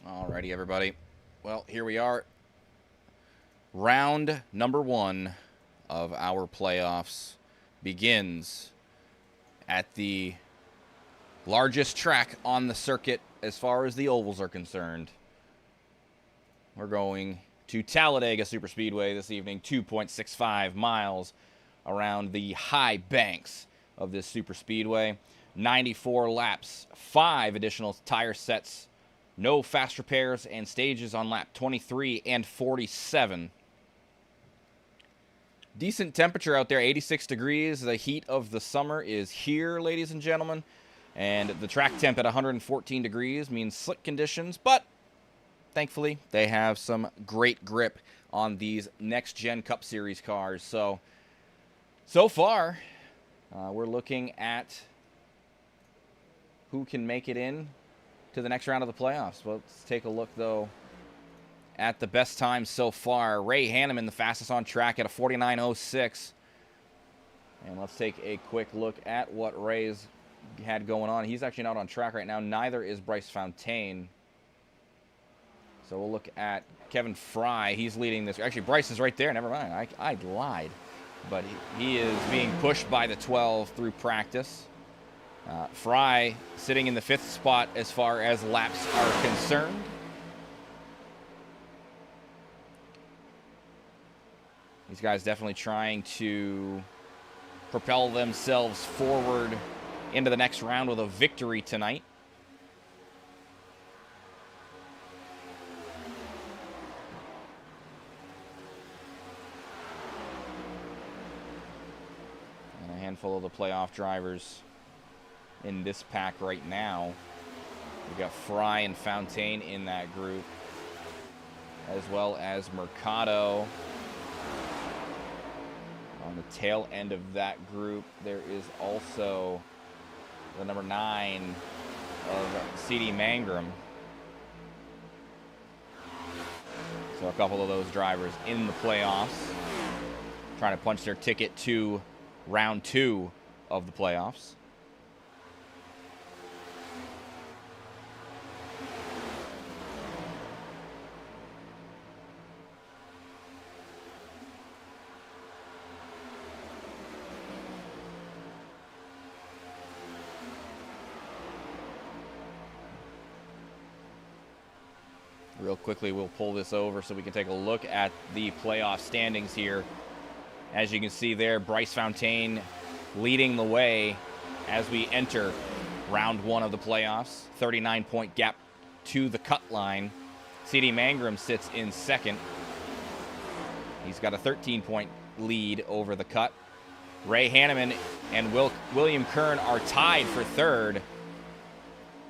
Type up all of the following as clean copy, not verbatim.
Alrighty, everybody. Well, here we are. Round number 1 of our playoffs begins at the largest track on the circuit as far as the ovals are concerned. We're going to Talladega Superspeedway this evening, 2.65 miles around the high banks of this superspeedway. 94 laps, 5 additional tire sets, no fast repairs and stages on lap 23 and 47. Decent temperature out there, 86 degrees. The heat of the summer is here, ladies and gentlemen. And the track temp at 114 degrees means slick conditions, but thankfully they have some great grip on these next-gen Cup Series cars. So far, we're looking at who can make it in to the next round of the playoffs. Well, let's take a look, though, at the best time so far. Ray Hanneman, the fastest on track at a 49.06. And let's take a quick look at what Ray's had going on. He's actually not on track right now. Neither is Bryce Fontaine. So we'll look at Kevin Fry. He's leading this. Actually, Bryce is right there. Never mind. I lied. But he is being pushed by the 12 through practice. Fry sitting in the 5th spot as far as laps are concerned. These guys definitely trying to propel themselves forward into the next round with a victory tonight. And a handful of the playoff drivers in this pack right now. We've got Fry and Fontaine in that group, as well as Mercado. On the tail end of that group, there is also the number 9 of C.D. Mangrum. So a couple of those drivers in the playoffs, trying to punch their ticket to round 2 of the playoffs. Real quickly, we'll pull this over so we can take a look at the playoff standings here. As you can see there, Bryce Fontaine leading the way as we enter round 1 of the playoffs. 39-point gap to the cut line. C.D. Mangrum sits in 2nd. He's got a 13-point lead over the cut. Ray Hanneman and William Kern are tied for 3rd.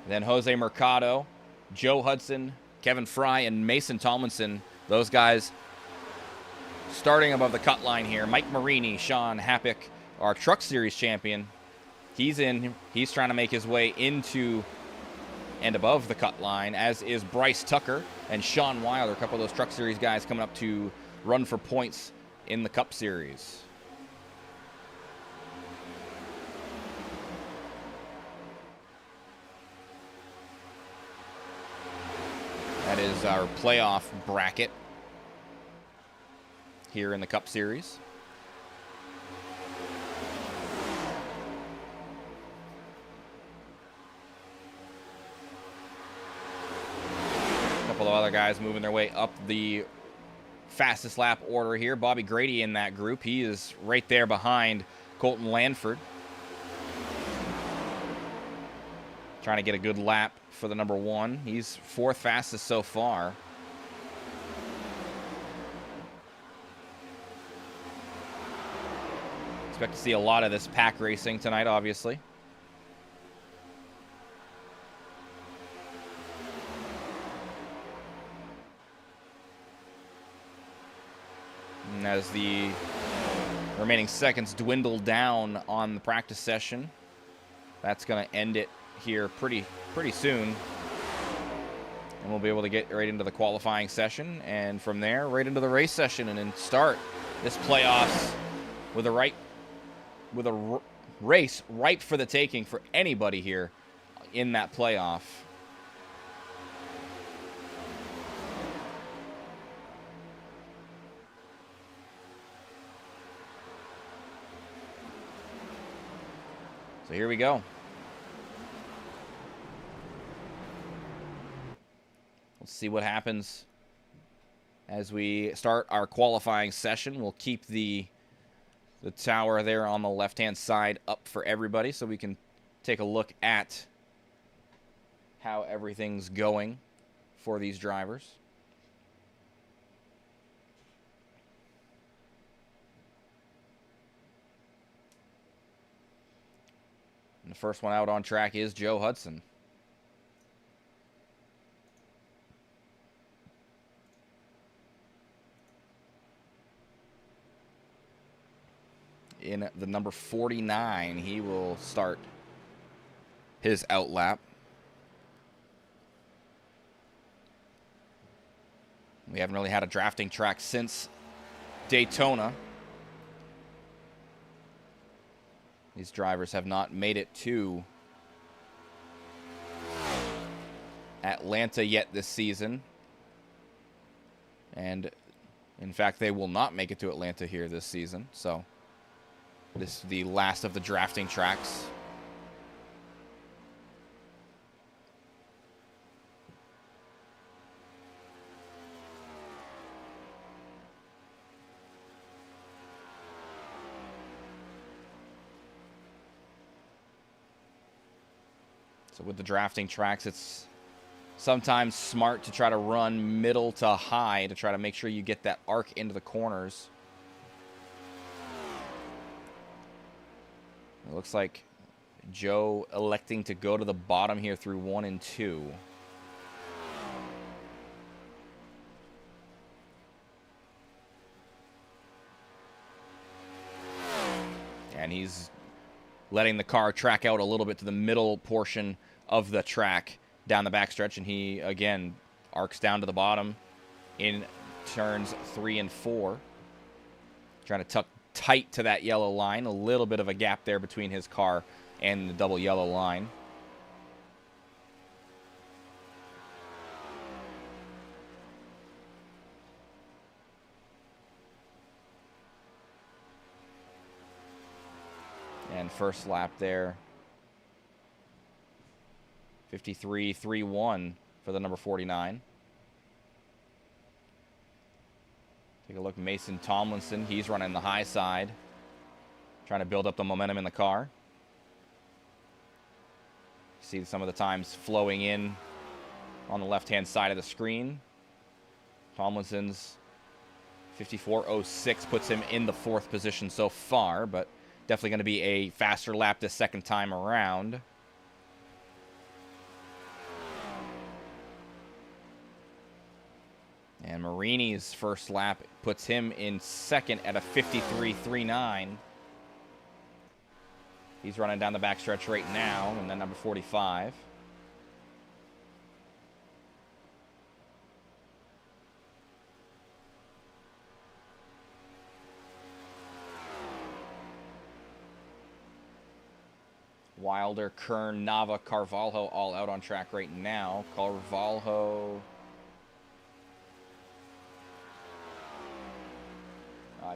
Then Jose Mercado, Joe Hudson, Kevin Fry, and Mason Tomlinson, those guys starting above the cut line here. Mike Marini, Sean Happick, our Truck Series champion. He's in. He's trying to make his way into and above the cut line, as is Bryce Tucker and Sean Wilder, a couple of those Truck Series guys coming up to run for points in the Cup Series. That is our playoff bracket here in the Cup Series. A couple of other guys moving their way up the fastest lap order here. Bobby Grady in that group. He is right there behind Colton Lanford, trying to get a good lap for the number 1. He's 4th fastest so far. Expect to see a lot of this pack racing tonight, obviously. And as the remaining seconds dwindle down on the practice session, that's going to end it here pretty soon, and we'll be able to get right into the qualifying session, and from there right into the race session, and then start this playoffs with a race ripe for the taking for anybody here in that playoff. So here we go. Let's see what happens as we start our qualifying session. We'll keep the tower there on the left-hand side up for everybody so we can take a look at how everything's going for these drivers. And the first one out on track is Joe Hudson. In the number 49, he will start his outlap. We haven't really had a drafting track since Daytona. These drivers have not made it to Atlanta yet this season. And, in fact, they will not make it to Atlanta here this season. So, this is the last of the drafting tracks. So with the drafting tracks, it's sometimes smart to try to run middle to high to try to make sure you get that arc into the corners. It looks like Joe electing to go to the bottom here through 1 and 2. And he's letting the car track out a little bit to the middle portion of the track down the backstretch, and he again arcs down to the bottom in turns 3 and 4, trying to tuck tight to that yellow line. A little bit of a gap there between his car and the double yellow line. And first lap there, 53.31 for the number 49. Take a look, Mason Tomlinson. He's running the high side, trying to build up the momentum in the car. See some of the times flowing in on the left-hand side of the screen. Tomlinson's 54.06 puts him in the 4th position so far, but definitely going to be a faster lap this second time around. And Marini's first lap puts him in 2nd at a 53.39. He's running down the backstretch right now, and then number 45. Wilder, Kern, Nava, Carvalho all out on track right now. Carvalho...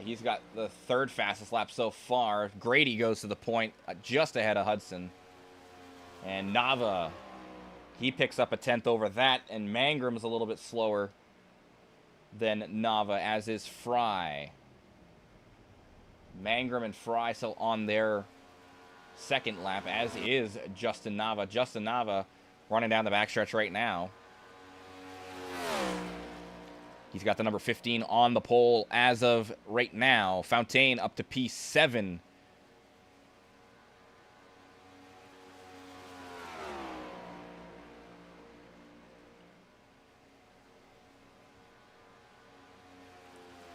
he's got the 3rd fastest lap so far. Grady goes to the point just ahead of Hudson. And Nava, he picks up a 10th over that. And Mangram's a little bit slower than Nava, as is Fry. Mangrum and Fry still on their 2nd lap, as is Justin Nava. Justin Nava running down the backstretch right now. He's got the number 15 on the pole as of right now. Fontaine up to P7.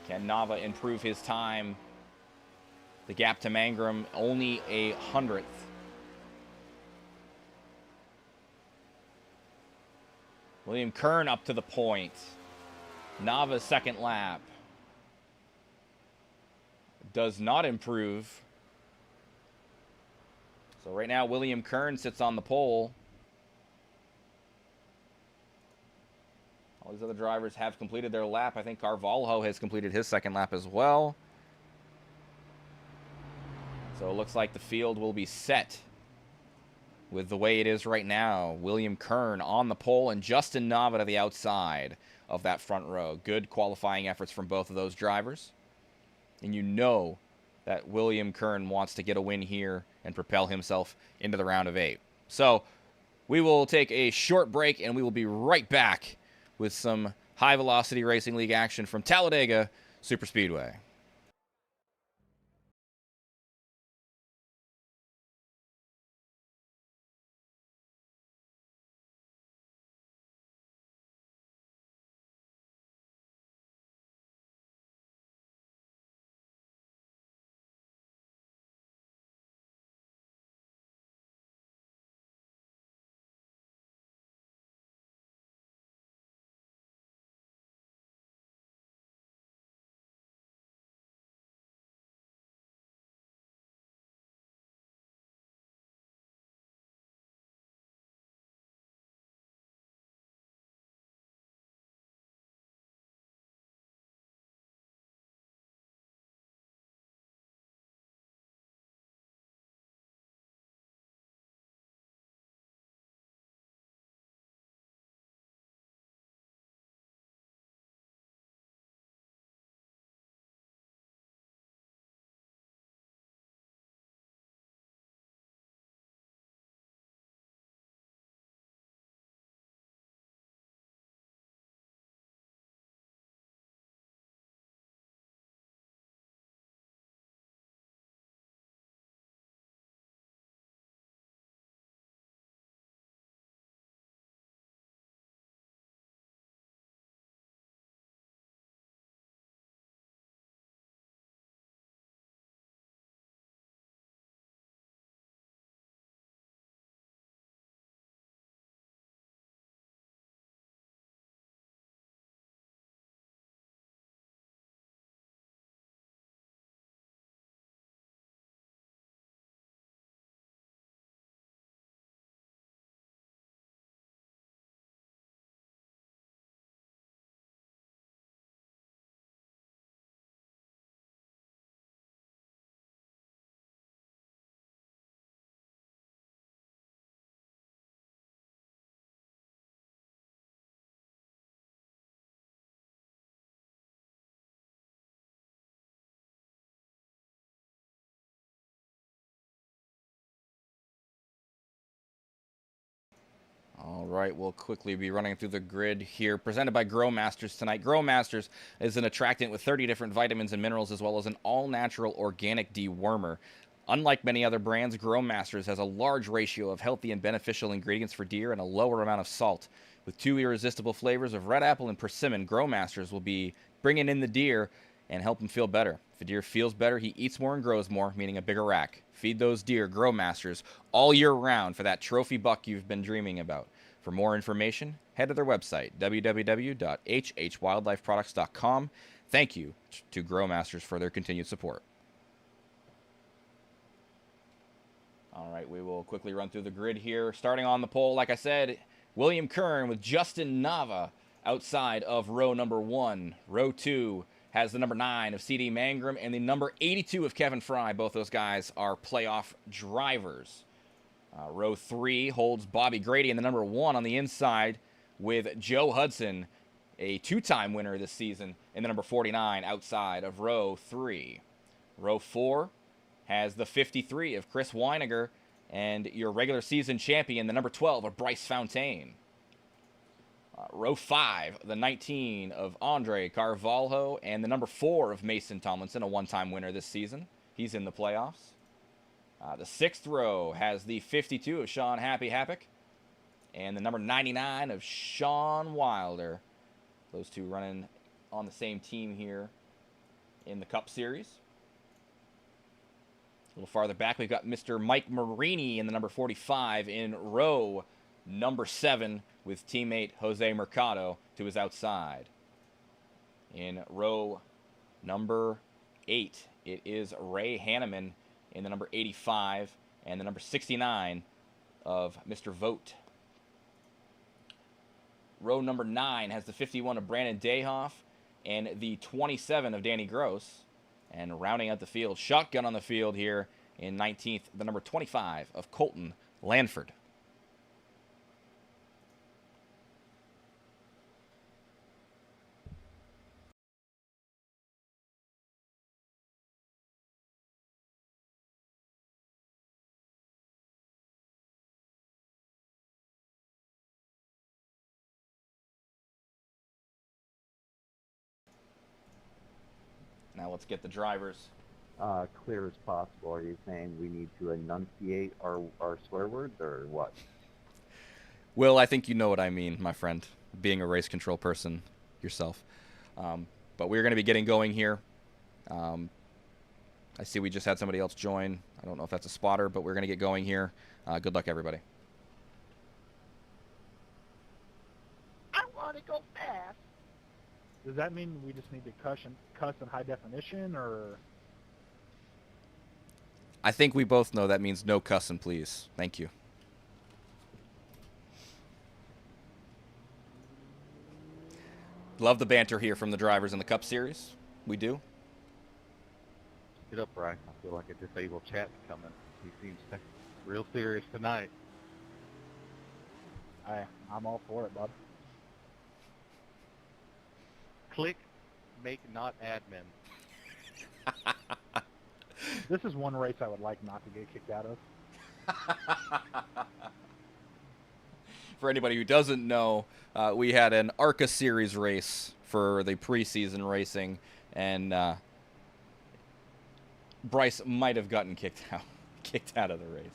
Can Nava improve his time? The gap to Mangrum only a 100th. William Kern up to the point. Nava's 2nd lap does not improve. So right now, William Kern sits on the pole. All these other drivers have completed their lap. I think Carvalho has completed his 2nd lap as well. So it looks like the field will be set with the way it is right now. William Kern on the pole and Justin Nava to the outside of that front row. Good qualifying efforts from both of those drivers. And you know that William Kern wants to get a win here and propel himself into the round of 8. So we will take a short break, and we will be right back with some High Velocity Racing League action from Talladega Superspeedway. All right, we'll quickly be running through the grid here. Presented by Grow Masters tonight. Grow Masters is an attractant with 30 different vitamins and minerals, as well as an all-natural organic dewormer. Unlike many other brands, Grow Masters has a large ratio of healthy and beneficial ingredients for deer and a lower amount of salt. With 2 irresistible flavors of red apple and persimmon, Grow Masters will be bringing in the deer and help him feel better. If a deer feels better, he eats more and grows more, meaning a bigger rack. Feed those deer Grow Masters all year round for that trophy buck you've been dreaming about. For more information, head to their website, www.hhwildlifeproducts.com. Thank you to Grow Masters for their continued support. All right, we will quickly run through the grid here. Starting on the pole, like I said, William Kern with Justin Nava outside of row number 1. Row 2 has the number 9 of CD Mangrum and the number 82 of Kevin Fry. Both those guys are playoff drivers. Row 3 holds Bobby Grady and the number 1 on the inside with Joe Hudson, a 2-time winner this season, in the number 49 outside of row 3. Row 4 has the 53 of Chris Weiniger and your regular season champion, the number 12 of Bryce Fontaine. Row 5, the 19 of Andre Carvalho and the number 4 of Mason Tomlinson, a 1-time winner this season. He's in the playoffs. The 6th row has the 52 of Sean Happy Happick and the number 99 of Sean Wilder. Those two running on the same team here in the Cup Series. A little farther back, we've got Mr. Mike Marini in the number 45 in row number 7 with teammate Jose Mercado to his outside. In row number 8, it is Ray Hanneman in the number 85 and the number 69 of Mr. Vogt. Row number 9 has the 51 of Brandon Dayhoff and the 27 of Danny Gross. And rounding out the field, shotgun on the field here in 19th, the number 25 of Colton Lanford. Now let's get the drivers. Clear as possible. Are you saying we need to enunciate our swear words or what? Will, I think you know what I mean, my friend, being a race control person yourself. But we're going to be getting going here. I see we just had somebody else join. I don't know if that's a spotter, but we're going to get going here. Good luck, everybody. I want to go fast. Does that mean we just need to cuss in high definition, or? I think we both know that means no cussing, please. Thank you. Love the banter here from the drivers in the Cup Series. We do. Get up, Bryce. I feel like a disabled chat's coming. He seems real serious tonight. I'm all for it, bud. Click, make not admin. This is one race I would like not to get kicked out of. For anybody who doesn't know, we had an ARCA Series race for the preseason racing, and Bryce might have gotten kicked out of the race.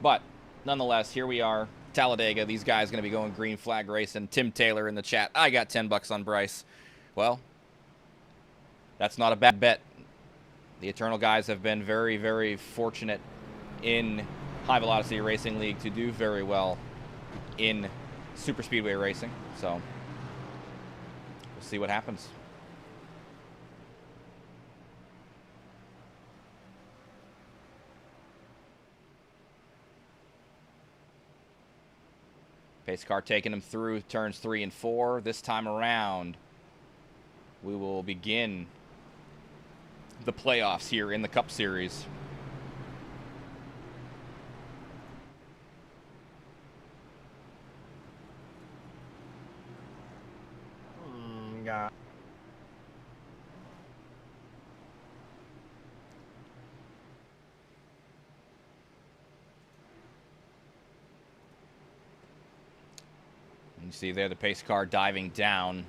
But nonetheless, here we are, Talladega. These guys going to be going green flag racing. Tim Taylor in the chat. I got $10 on Bryce. Well, that's not a bad bet. The Eternal guys have been very, very fortunate in High Velocity Racing League to do very well in Superspeedway racing. So we'll see what happens. Pace car taking him through turns 3 and 4. This time around, we will begin the playoffs here in the Cup Series. Yeah. You see there the pace car diving down,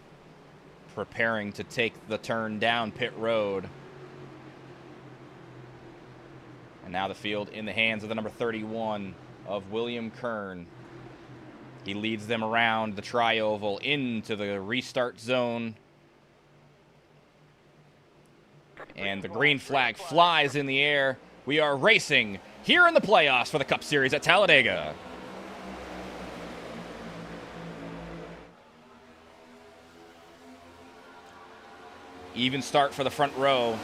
preparing to take the turn down pit road. And now the field in the hands of the number 31 of William Kern. He leads them around the tri-oval into the restart zone. And the green flag flies in the air. We are racing here in the playoffs for the Cup Series at Talladega. Even start for the front row.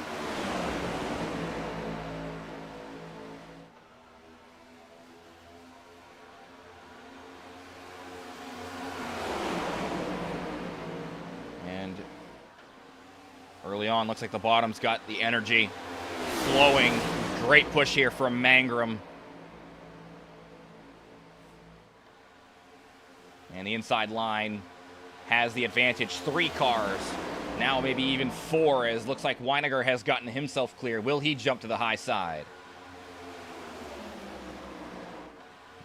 And early on, looks like the bottom's got the energy flowing. Great push here from Mangrum. And the inside line has the advantage. 3 cars. Now maybe even 4, as looks like Weiniger has gotten himself clear. Will he jump to the high side?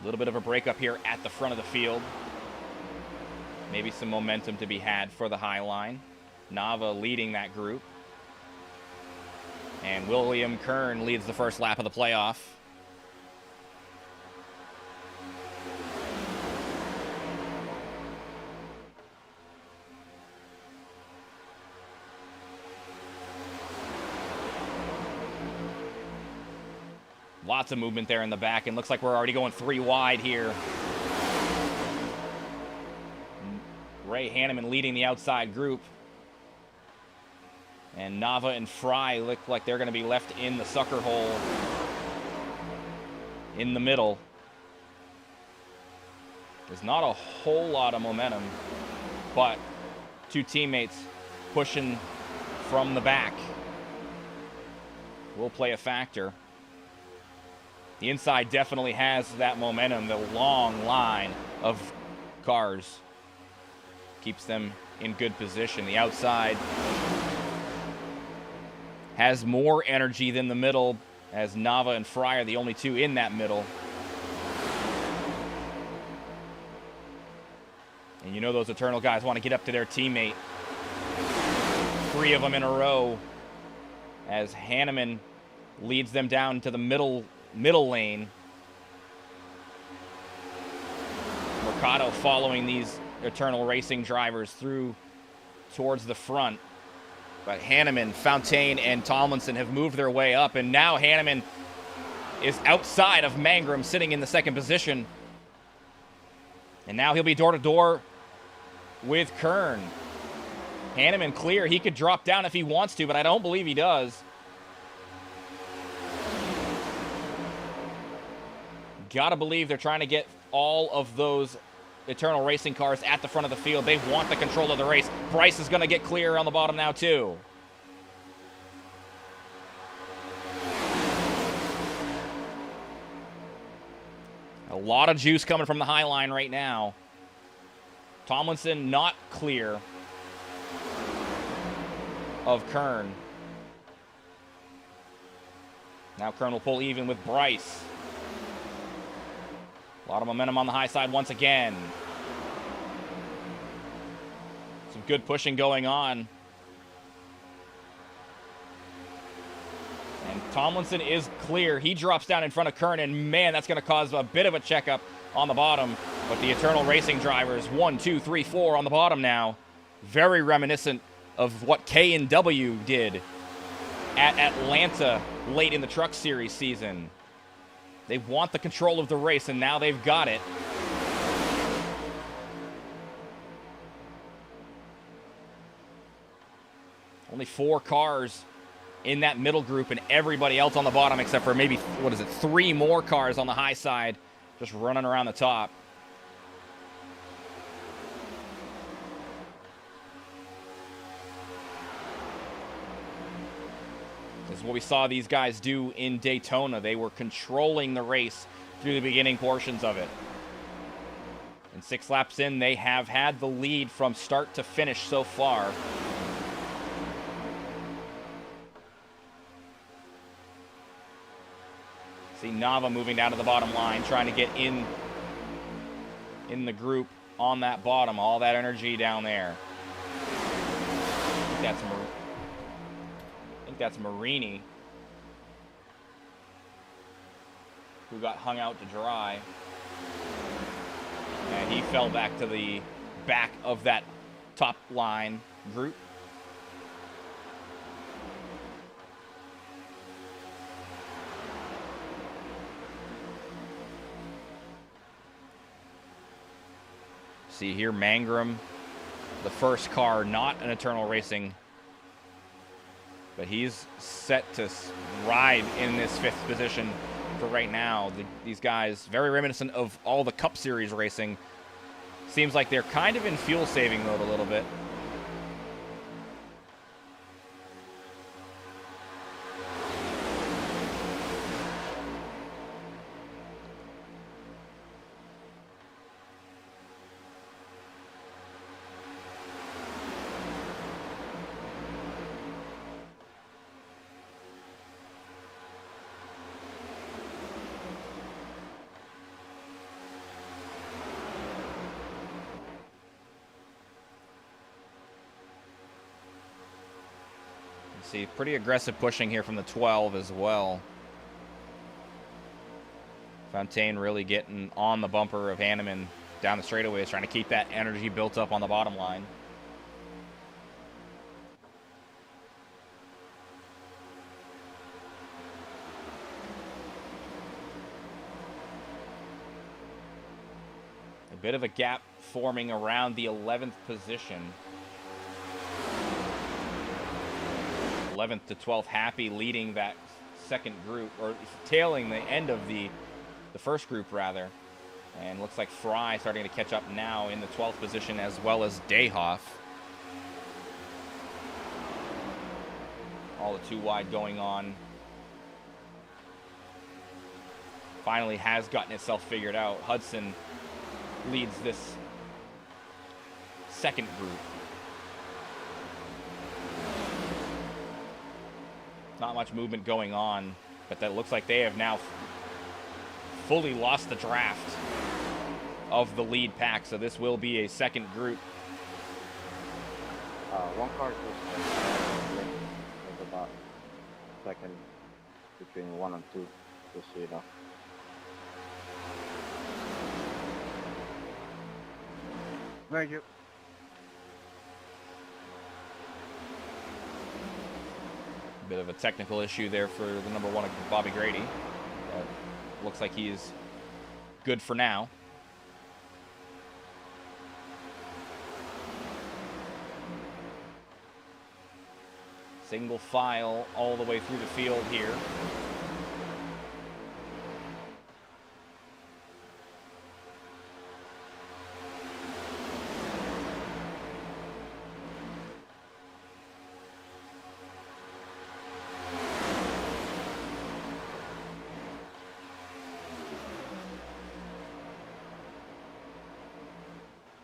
A little bit of a breakup here at the front of the field. Maybe some momentum to be had for the high line. Nava leading that group. And William Kern leads the first lap of the playoff. Lots of movement there in the back, and looks like we're already going 3 wide here. Ray Hanneman leading the outside group. And Nava and Fry look like they're going to be left in the sucker hole in the middle. There's not a whole lot of momentum, but 2 teammates pushing from the back will play a factor. The inside definitely has that momentum. The long line of cars keeps them in good position. The outside has more energy than the middle, as Nava and Fry are the only 2 in that middle. And you know those Eternal guys want to get up to their teammate. 3 of them in a row as Hanneman leads them down to the middle lane. Mercado following these Eternal Racing drivers through towards the front. But Hanneman, Fontaine, and Tomlinson have moved their way up, and now Hanneman is outside of Mangrum, sitting in the second position. And now he'll be door-to-door with Kern. Hanneman clear. He could drop down if he wants to, but I don't believe he does. Gotta believe they're trying to get all of those Eternal Racing cars at the front of the field. They want the control of the race. Bryce is going to get clear on the bottom now, too. A lot of juice coming from the high line right now. Tomlinson not clear of Kern. Now Kern will pull even with Bryce. A lot of momentum on the high side once again. Some good pushing going on. And Tomlinson is clear. He drops down in front of Kern, and man, that's going to cause a bit of a checkup on the bottom. But the Eternal Racing drivers, 1, 2, 3, 4 on the bottom now. Very reminiscent of what K&W did at Atlanta late in the Truck Series season. They want the control of the race, and now they've got it. Only 4 cars in that middle group, and everybody else on the bottom except for maybe, 3 more cars on the high side just running around the top. This is what we saw these guys do in Daytona. They were controlling the race through the beginning portions of it. And 6 laps in, they have had the lead from start to finish so far. See Nava moving down to the bottom line, trying to get in the group on that bottom. All that energy down there. I think that's Marini, who got hung out to dry. And he fell back to the back of that top line group. See here, Mangrum, the first car, not an Eternal Racing, but he's set to ride in this 5th position for right now. These guys, very reminiscent of all the Cup Series racing. Seems like they're kind of in fuel-saving mode a little bit. See, pretty aggressive pushing here from the 12 as well. Fontaine really getting on the bumper of Hanneman down the straightaways, trying to keep that energy built up on the bottom line. A bit of a gap forming around the 11th position. 11th to 12th, Happy leading that second group, or tailing the end of the first group rather. And looks like Fry starting to catch up now in the 12th position, as well as Dayhoff. All the 2 wide going on. Finally has gotten itself figured out. Hudson leads this second group. Not much movement going on, but that looks like they have now fully lost the draft. of the lead pack. So this will be a second group. One car just was about second between 1 and 2, just so you know. Thank you. Bit of a technical issue there for the number 1 of Bobby Grady. Looks like he's good for now. Single file all the way through the field here.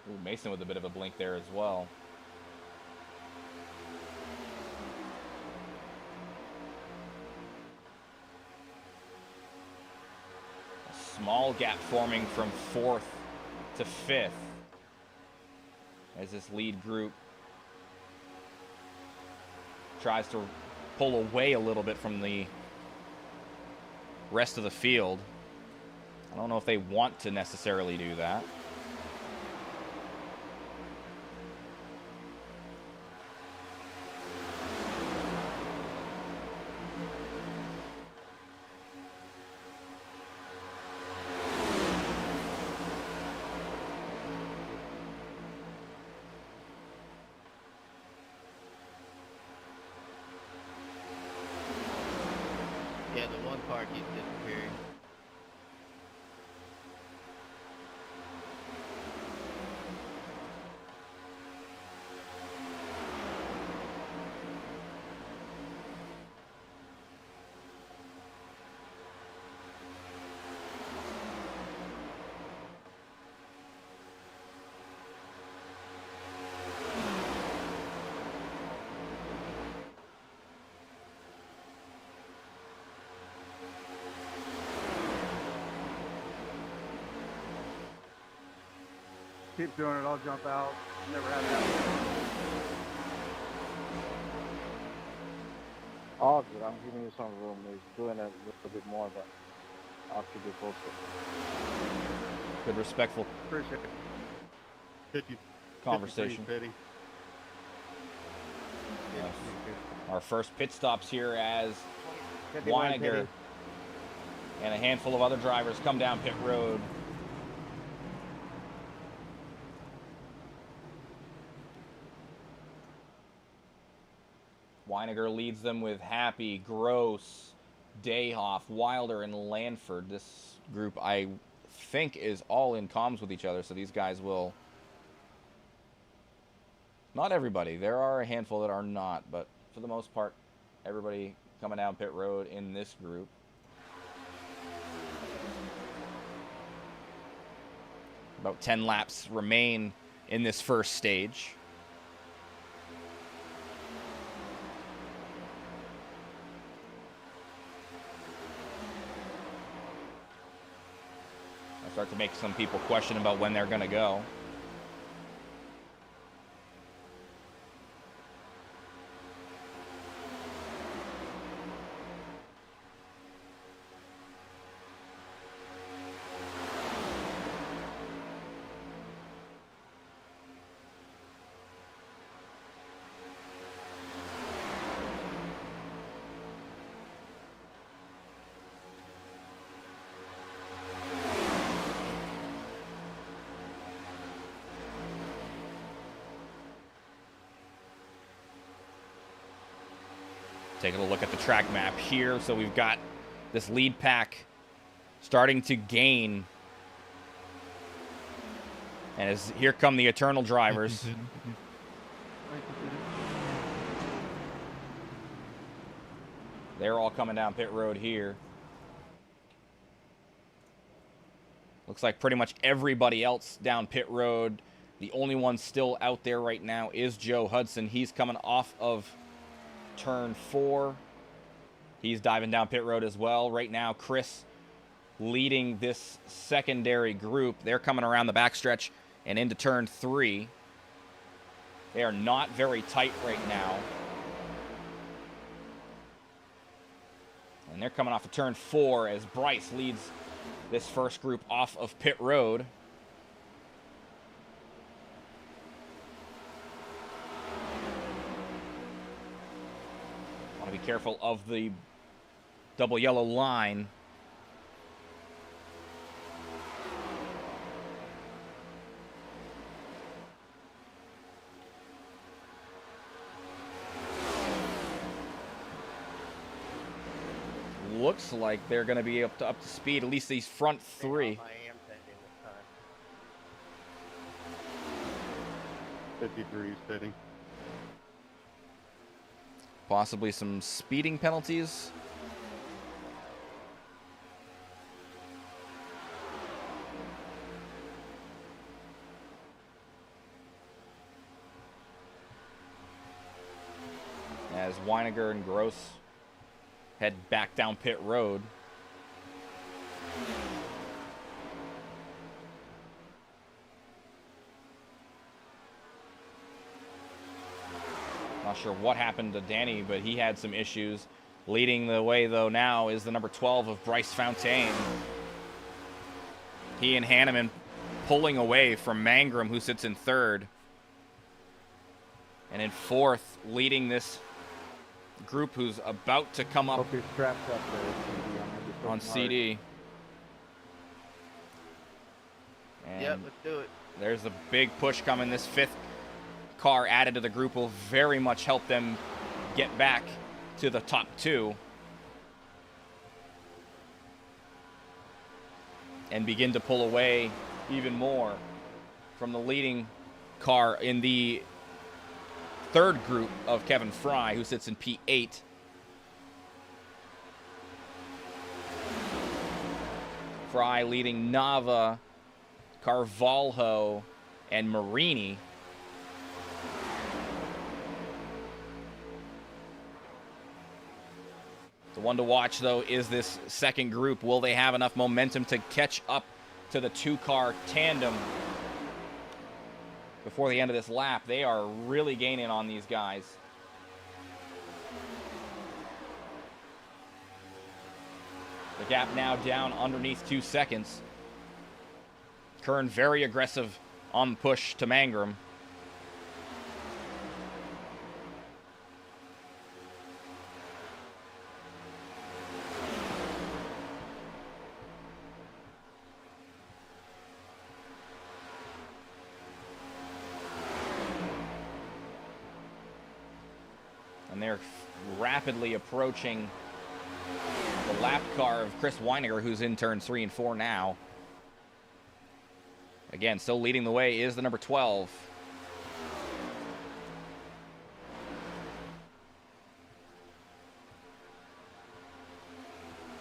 Ooh, Mason with a bit of a blink there as well. Small gap forming from 4th to 5th as this lead group tries to pull away a little bit from the rest of the field. I don't know if they want to necessarily do that. Yeah, the one car keeps disappearing. Keep doing it. I'll jump out. Never had it out. Oh, good. I'm giving you some room. He's doing it a little bit more, but I'll keep you posted. Good, respectful Appreciate it. 50, conversation. 53, Our first pit stops here as 51, Weiniger and a handful of other drivers come down pit road. Weiniger leads them with Happy, Gross, Dayhoff, Wilder, and Lanford. This group, I think, is all in comms with each other, so these guys will... Not everybody. There are a handful that are not, but for the most part, everybody coming down pit road in this group. About 10 laps remain in this first stage. I start to make some people question about when they're going to go. Taking a look at the track map here. So we've got this lead pack starting to gain. And as here come the Eternal drivers. They're all coming down pit road here. Looks like pretty much everybody else down pit road. The only one still out there right now is Joe Hudson. He's coming off of turn 4. He's diving down pit road as well. Right now, Chris leading this secondary group. They're coming around the backstretch and into turn 3. They are not very tight right now. And they're coming off of turn 4 as Bryce leads this first group off of pit road. Want to be careful of the double yellow line. Looks like they're going to be up to speed, at least these front 3. I am pending this time. 50 degrees steady. Possibly some speeding penalties. As Weiniger and Gross head back down pit road. Not sure what happened to Danny, but he had some issues. Leading the way, though, now is the number 12 of Bryce Fontaine. He and Hanneman pulling away from Mangrum, who sits in 3rd. And in 4th, leading this group who's about to come up Hope you're strapped up there, CD. I'm gonna be pushing on hard. CD. And Yep, let's do it. there's a big push coming. This 5th car added to the group will very much help them get back to the top 2 and begin to pull away even more from the leading car in the 3rd group of Kevin Fry, who sits in P8. Fry leading Nava, Carvalho, and Marini. The one to watch, though, is this second group. Will they have enough momentum to catch up to the 2-car tandem before the end of this lap? They are really gaining on these guys. The gap now down underneath 2 seconds. Kern very aggressive on the push to Mangrum. And they're rapidly approaching the lap car of Chris Weiniger, who's in turns 3 and 4 now. Again, still leading the way is the number 12.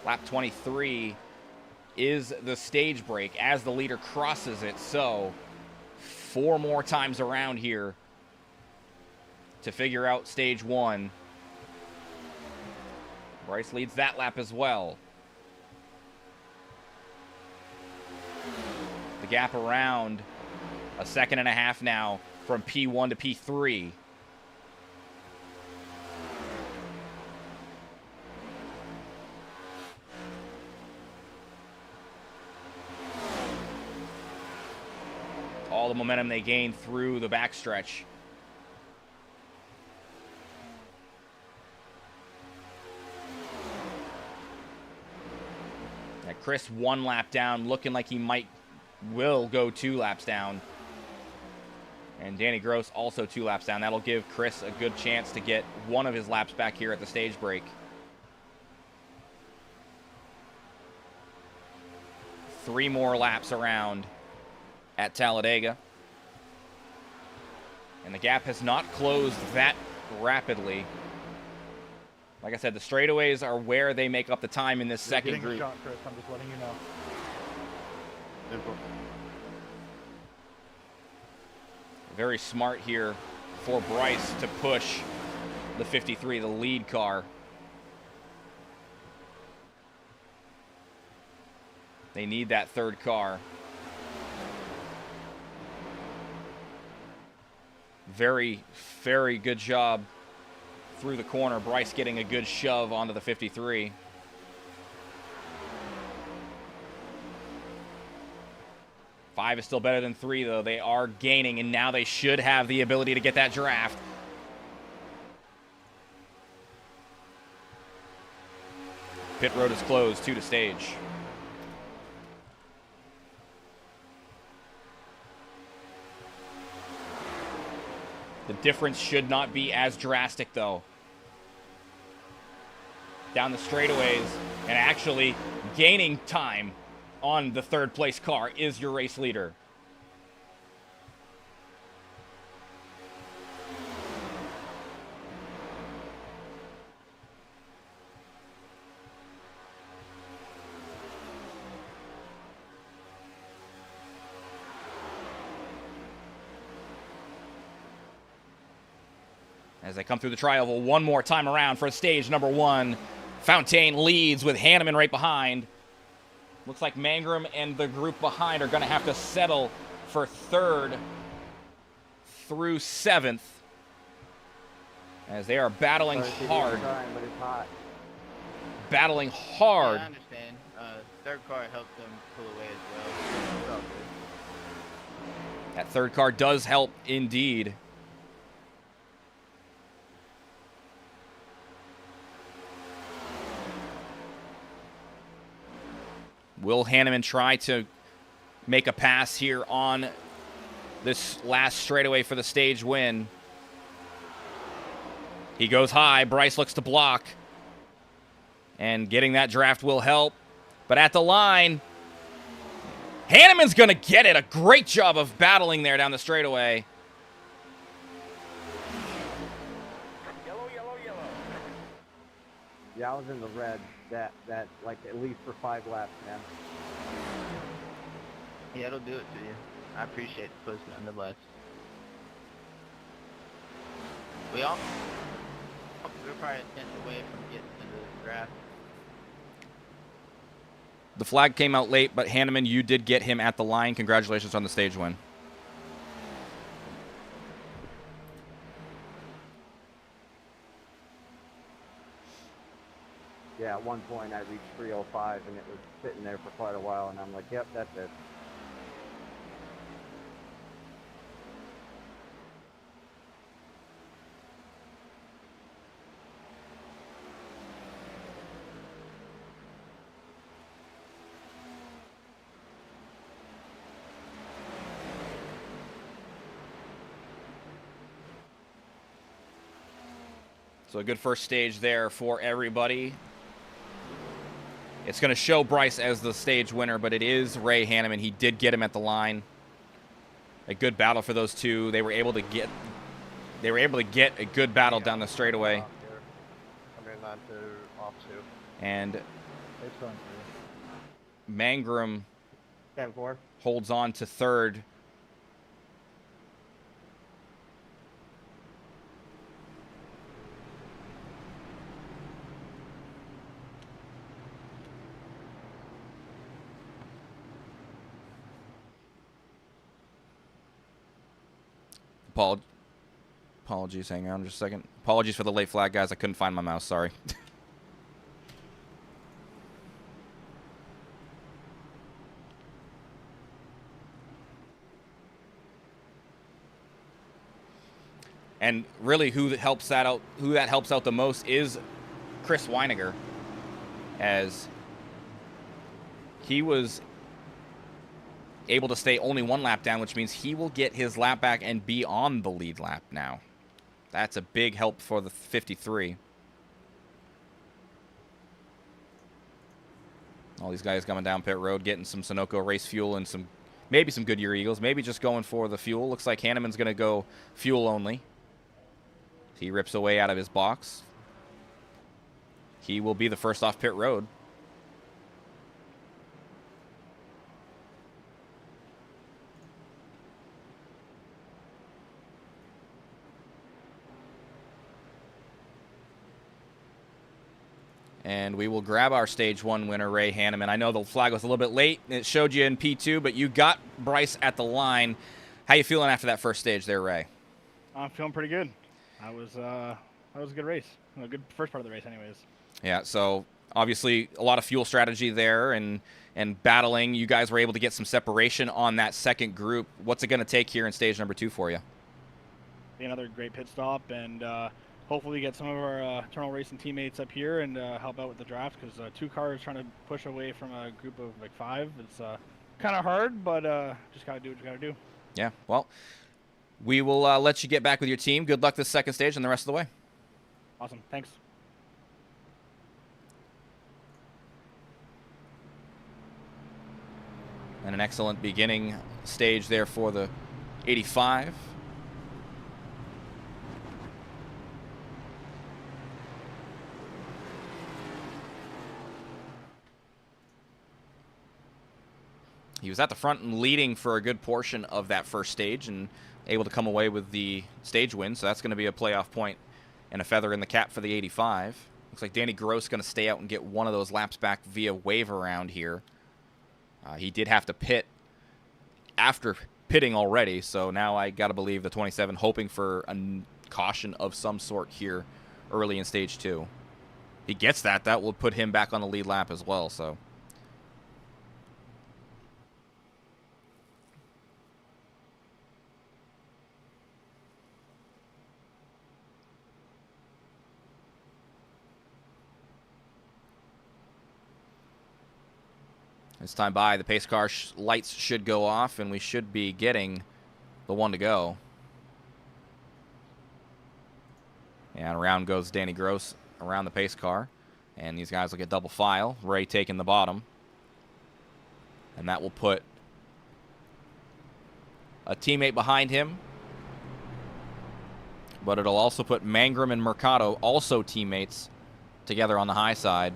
Lap 23 is the stage break as the leader crosses it. So 4 more times around here to figure out stage 1. Bryce leads that lap as well. The gap around 1.5 seconds now from P1 to P3. All the momentum they gained through the backstretch. Chris 1 lap down, looking like he will go 2 laps down. And Danny Gross also 2 laps down. That'll give Chris a good chance to get one of his laps back here at the stage break. 3 more laps around at Talladega. And the gap has not closed that rapidly. Like I said, the straightaways are where they make up the time in this second group. Shot, Chris. I'm just letting you know. Very smart here for Bryce to push the 53, the lead car. They need that third car. Very, very good job through the corner. Bryce getting a good shove onto the 53. Five is still better than 3, though. They are gaining, and now they should have the ability to get that draft. Pit road is closed, 2 to stage. The difference should not be as drastic, though. Down the straightaways, and actually gaining time on the third place car is your race leader. As they come through the tri-oval one more time around for stage number 1. Fontaine leads with Hanneman right behind. Looks like Mangrum and the group behind are going to have to settle for 3rd through 7th. As they are battling hard. But it's hot. Battling hard. Yeah, I understand. Third car helped them pull away as well. That third car does help indeed. Will Hanneman try to make a pass here on this last straightaway for the stage win? He goes high. Bryce looks to block. And getting that draft will help. But at the line, Hanneman's going to get it. A great job of battling there down the straightaway. Yellow, yellow, yellow. Yeah, I was in the red. That like at least for 5 laps, man. Yeah, it'll do it to you. I appreciate the push nonetheless. We're probably a tenth away from getting to the draft. The flag came out late, but Hanneman, you did get him at the line. Congratulations on the stage win. Yeah, at one point I reached 305 and it was sitting there for quite a while, and I'm like, yep, that's it. So a good first stage there for everybody. It's going to show Bryce as the stage winner, but it is Ray Hanneman. He did get him at the line. A good battle for those two. They were able to get a good battle down the straightaway. Coming on to off 2. And It's going through. Mangrum 10-4. holds on to 3rd. Apologies, hang on just a second. Apologies for the late flag, guys. I couldn't find my mouse, sorry. And really who that helps out the most is Chris Weiniger, as he was able to stay only 1 lap down, which means he will get his lap back and be on the lead lap now. That's a big help for the 53. All these guys coming down pit road, getting some Sunoco race fuel and maybe some Goodyear Eagles, maybe just going for the fuel. Looks like Hanneman's going to go fuel only. He rips away out of his box. He will be the first off pit road. And we will grab our Stage 1 winner, Ray Hanneman. I know the flag was a little bit late. It showed you in P2, but you got Bryce at the line. How you feeling after that first stage there, Ray? I'm feeling pretty good. That was a good race. A good first part of the race anyways. Yeah, so obviously a lot of fuel strategy there and battling. You guys were able to get some separation on that second group. What's it going to take here in stage number 2 for you? Another great pit stop, and hopefully get some of our Eternal Racing teammates up here and help out with the draft, because 2 cars trying to push away from a group of like 5. It's kind of hard, but just got to do what you got to do. Yeah, well, we will let you get back with your team. Good luck this second stage and the rest of the way. Awesome. Thanks. And an excellent beginning stage there for the 85. He was at the front and leading for a good portion of that first stage and able to come away with the stage win, so that's going to be a playoff point and a feather in the cap for the 85. Looks like Danny Gross going to stay out and get one of those laps back via wave around here. He did have to pit after pitting already, so now I got to believe the 27 hoping for a caution of some sort here early in stage 2. He gets that. That will put him back on the lead lap as well, so... This time by, the pace car lights should go off, and we should be getting the one to go. And around goes Danny Gross around the pace car. And these guys will get double file. Ray taking the bottom. And that will put a teammate behind him. But it'll also put Mangrum and Mercado, also teammates, together on the high side.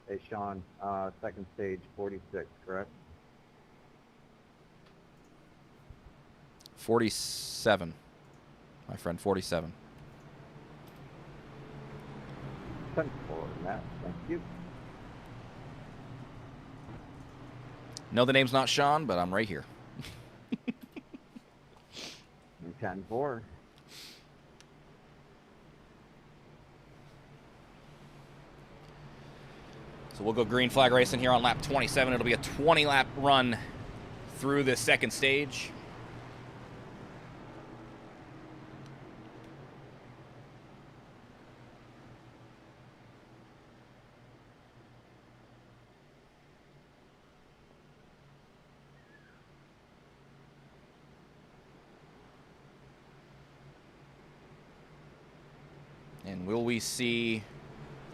Hey, Sean, second stage, 46, correct? 47. My friend, 47. 10-4, Matt. Thank you. No, the name's not Sean, but I'm right here. 10-4. So we'll go green flag racing here on lap 27. It'll be a 20-lap run through this second stage. And will we see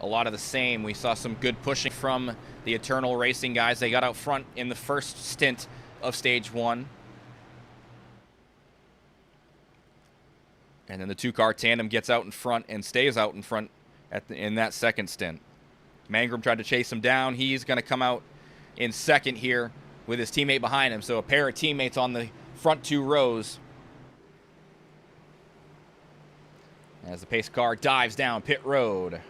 a lot of the same? We saw some good pushing from the Eternal Racing guys. They got out front in the first stint of stage 1. And then the 2-car tandem gets out in front and stays out in front in that second stint. Mangrum tried to chase him down. He's going to come out in second here with his teammate behind him. So a pair of teammates on the front 2 rows. As the pace car dives down pit road.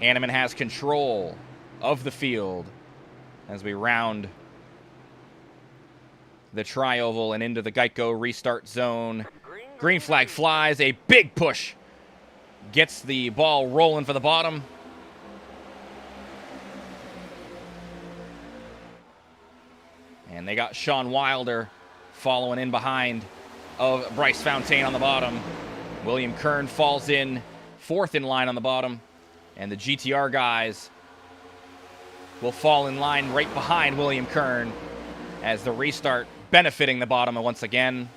Hanneman has control of the field as we round the tri-oval and into the Geico restart zone. Green flag flies, a big push. Gets the ball rolling for the bottom. And they got Sean Wilder following in behind of Bryce Fountaine on the bottom. William Kern falls in 4th in line on the bottom. And the GTR guys will fall in line right behind William Kern as the restart benefiting the bottom once again.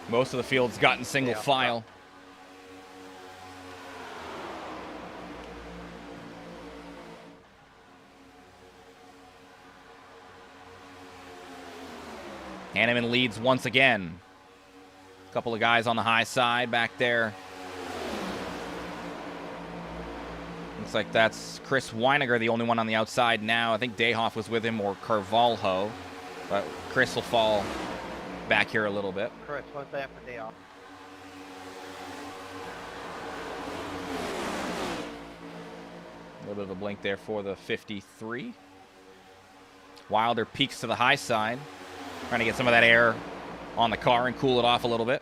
Most of the field's gotten single file. Hanneman leads once again. A couple of guys on the high side back there. Looks like that's Chris Weiniger, the only one on the outside now. I think Dayhoff was with him, or Carvalho. But Chris will fall back here a little bit. Chris, what's that for day off? A little bit of a blink there for the 53. Wilder peaks to the high side, trying to get some of that air on the car and cool it off a little bit.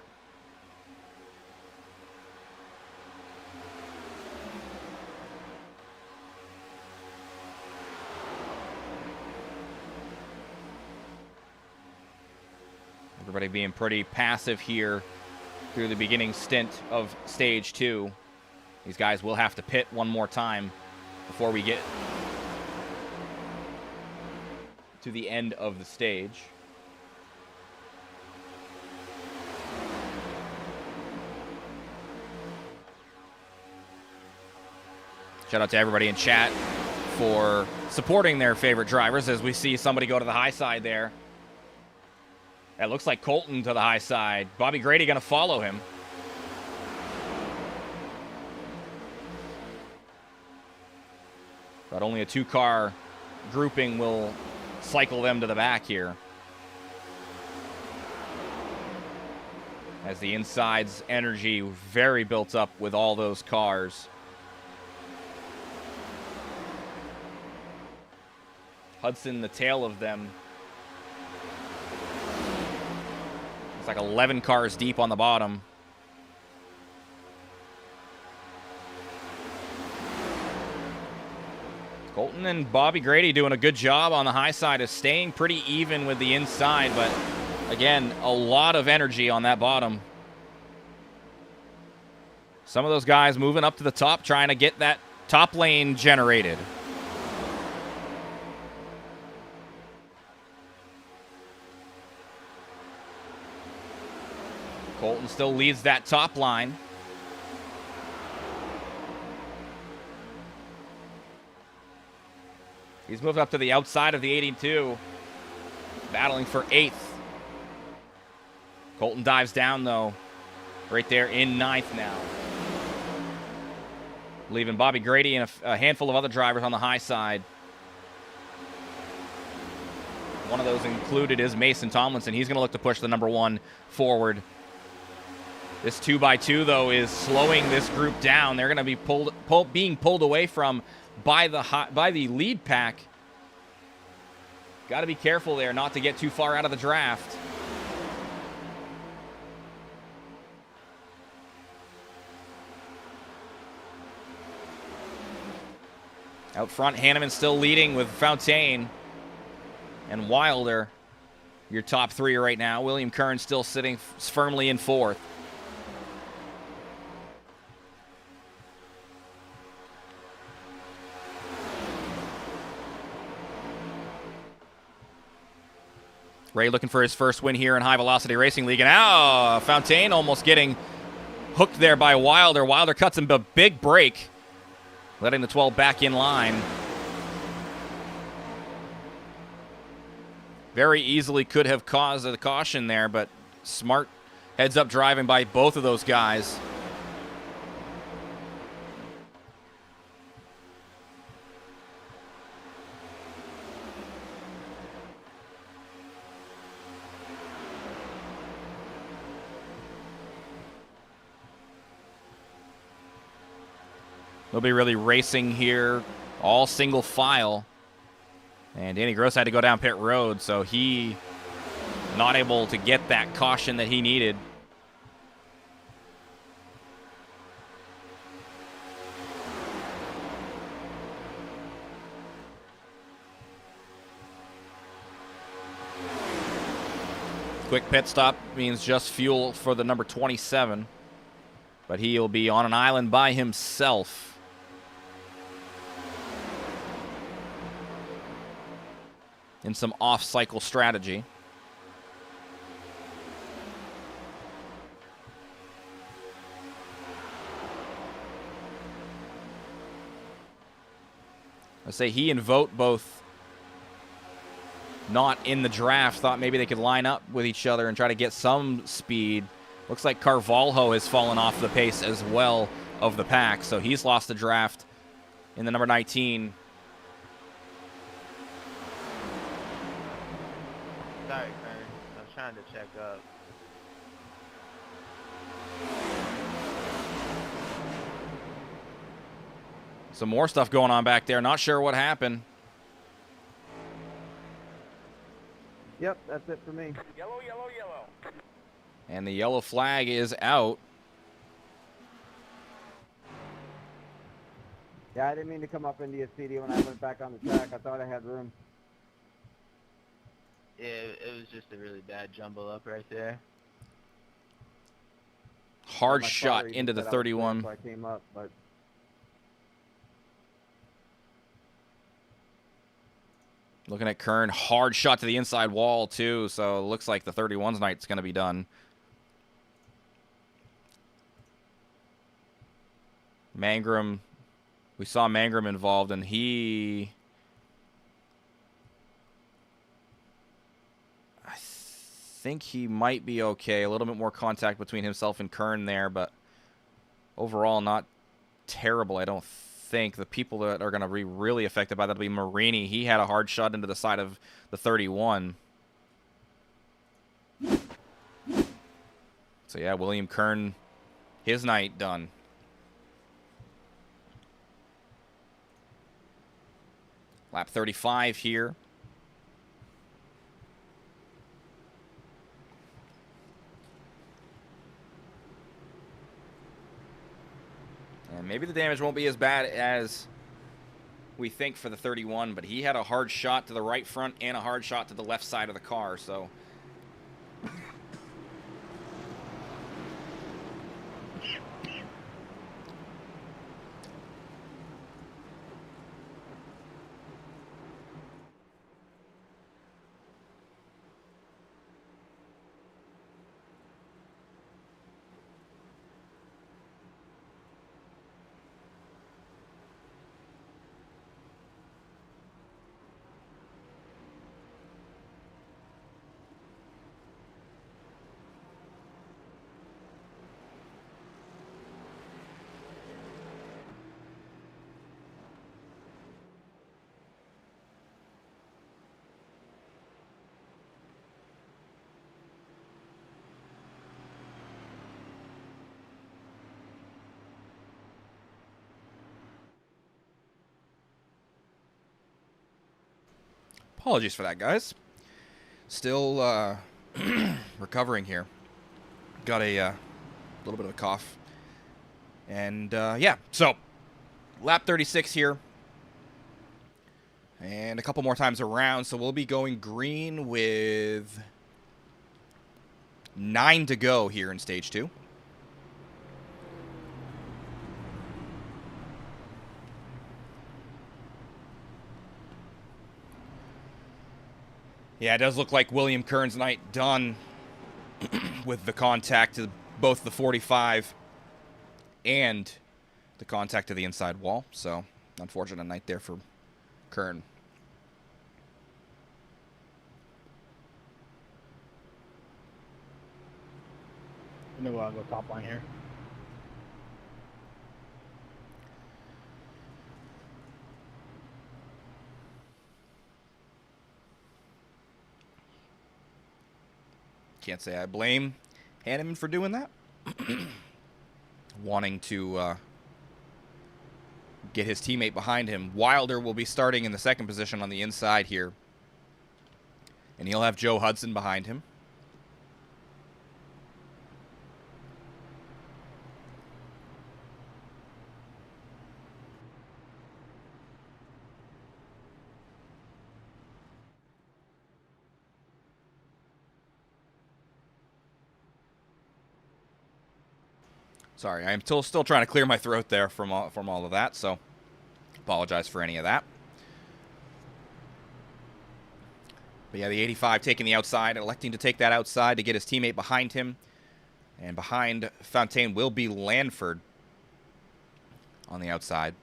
Everybody being pretty passive here through the beginning stint of stage 2. These guys will have to pit one more time before we get to the end of the stage. Shout out to everybody in chat for supporting their favorite drivers as we see somebody go to the high side there. That looks like Colton to the high side. Bobby Grady going to follow him. But only a 2-car grouping will cycle them to the back here. As the inside's energy very built up with all those cars. Hudson, the tail of them. It's like 11 cars deep on the bottom. Colton and Bobby Grady doing a good job on the high side of staying pretty even with the inside, but again, a lot of energy on that bottom. Some of those guys moving up to the top, trying to get that top lane generated. Colton still leads that top line. He's moved up to the outside of the 82, battling for 8th. Colton dives down, though, right there in 9th now. Leaving Bobby Grady and a handful of other drivers on the high side. One of those included is Mason Tomlinson. He's going to look to push the number 1 forward. This 2x2, though, is slowing this group down. They're going to be being pulled away from by the lead pack. Got to be careful there not to get too far out of the draft. Out front, Hanneman still leading with Fontaine and Wilder. Your top 3 right now. William Kern still sitting firmly in 4th. Ray looking for his first win here in High Velocity Racing League. And now Fontaine almost getting hooked there by Wilder. Wilder cuts him a big break, letting the 12 back in line. Very easily could have caused a caution there, but smart heads-up driving by both of those guys. Nobody really racing here, all single file. And Danny Gross had to go down pit road, so he not able to get that caution that he needed. Quick pit stop means just fuel for the number 27, but he'll be on an island by himself. In some off-cycle strategy. I say he and Vogt both not in the draft, thought maybe they could line up with each other and try to get some speed. Looks like Carvalho has fallen off the pace as well of the pack, so he's lost the draft in the number 19. Sorry, Kern. I was trying to check up. Some more stuff going on back there. Not sure what happened. Yep, that's it for me. Yellow, yellow, yellow. And the yellow flag is out. Yeah, I didn't mean to come up into your CD when I went back on the track. I thought I had room. Yeah, it was just a really bad jumble up right there. Hard My shot spotter even into the said I was clear, 31. So I came up, but Looking at Kern, hard shot to the inside wall too, so it looks like the 31's night's going to be done. Mangrum, we saw Mangrum involved, and I think he might be okay. A little bit more contact between himself and Kern there, but overall not terrible, I don't think. The people that are going to be really affected by that will be Marini. He had a hard shot into the side of the 31. So yeah, William Kern, his night done. Lap 35 here. And maybe the damage won't be as bad as we think for the 31, but he had a hard shot to the right front and a hard shot to the left side of the car, so... Apologies for that, guys. Still recovering here. Got a little bit of a cough. And, yeah, so lap 36 here. And a couple more times around, so we'll be going green with 9 to go here in stage 2. Yeah, it does look like William Kern's night done with the contact to both the 45 and the contact to the inside wall. So, unfortunate night there for Kern. I'm gonna go top line here. Can't say I blame Hanneman for doing that. Wanting to get his teammate behind him. Wilder will be starting in the second position on the inside here. And he'll have Joe Hudson behind him. Sorry, I am still trying to clear my throat there from all of that, so apologize for any of that. But yeah, the 85 taking the outside, electing to take that outside to get his teammate behind him. And behind Fontaine will be Lanford on the outside.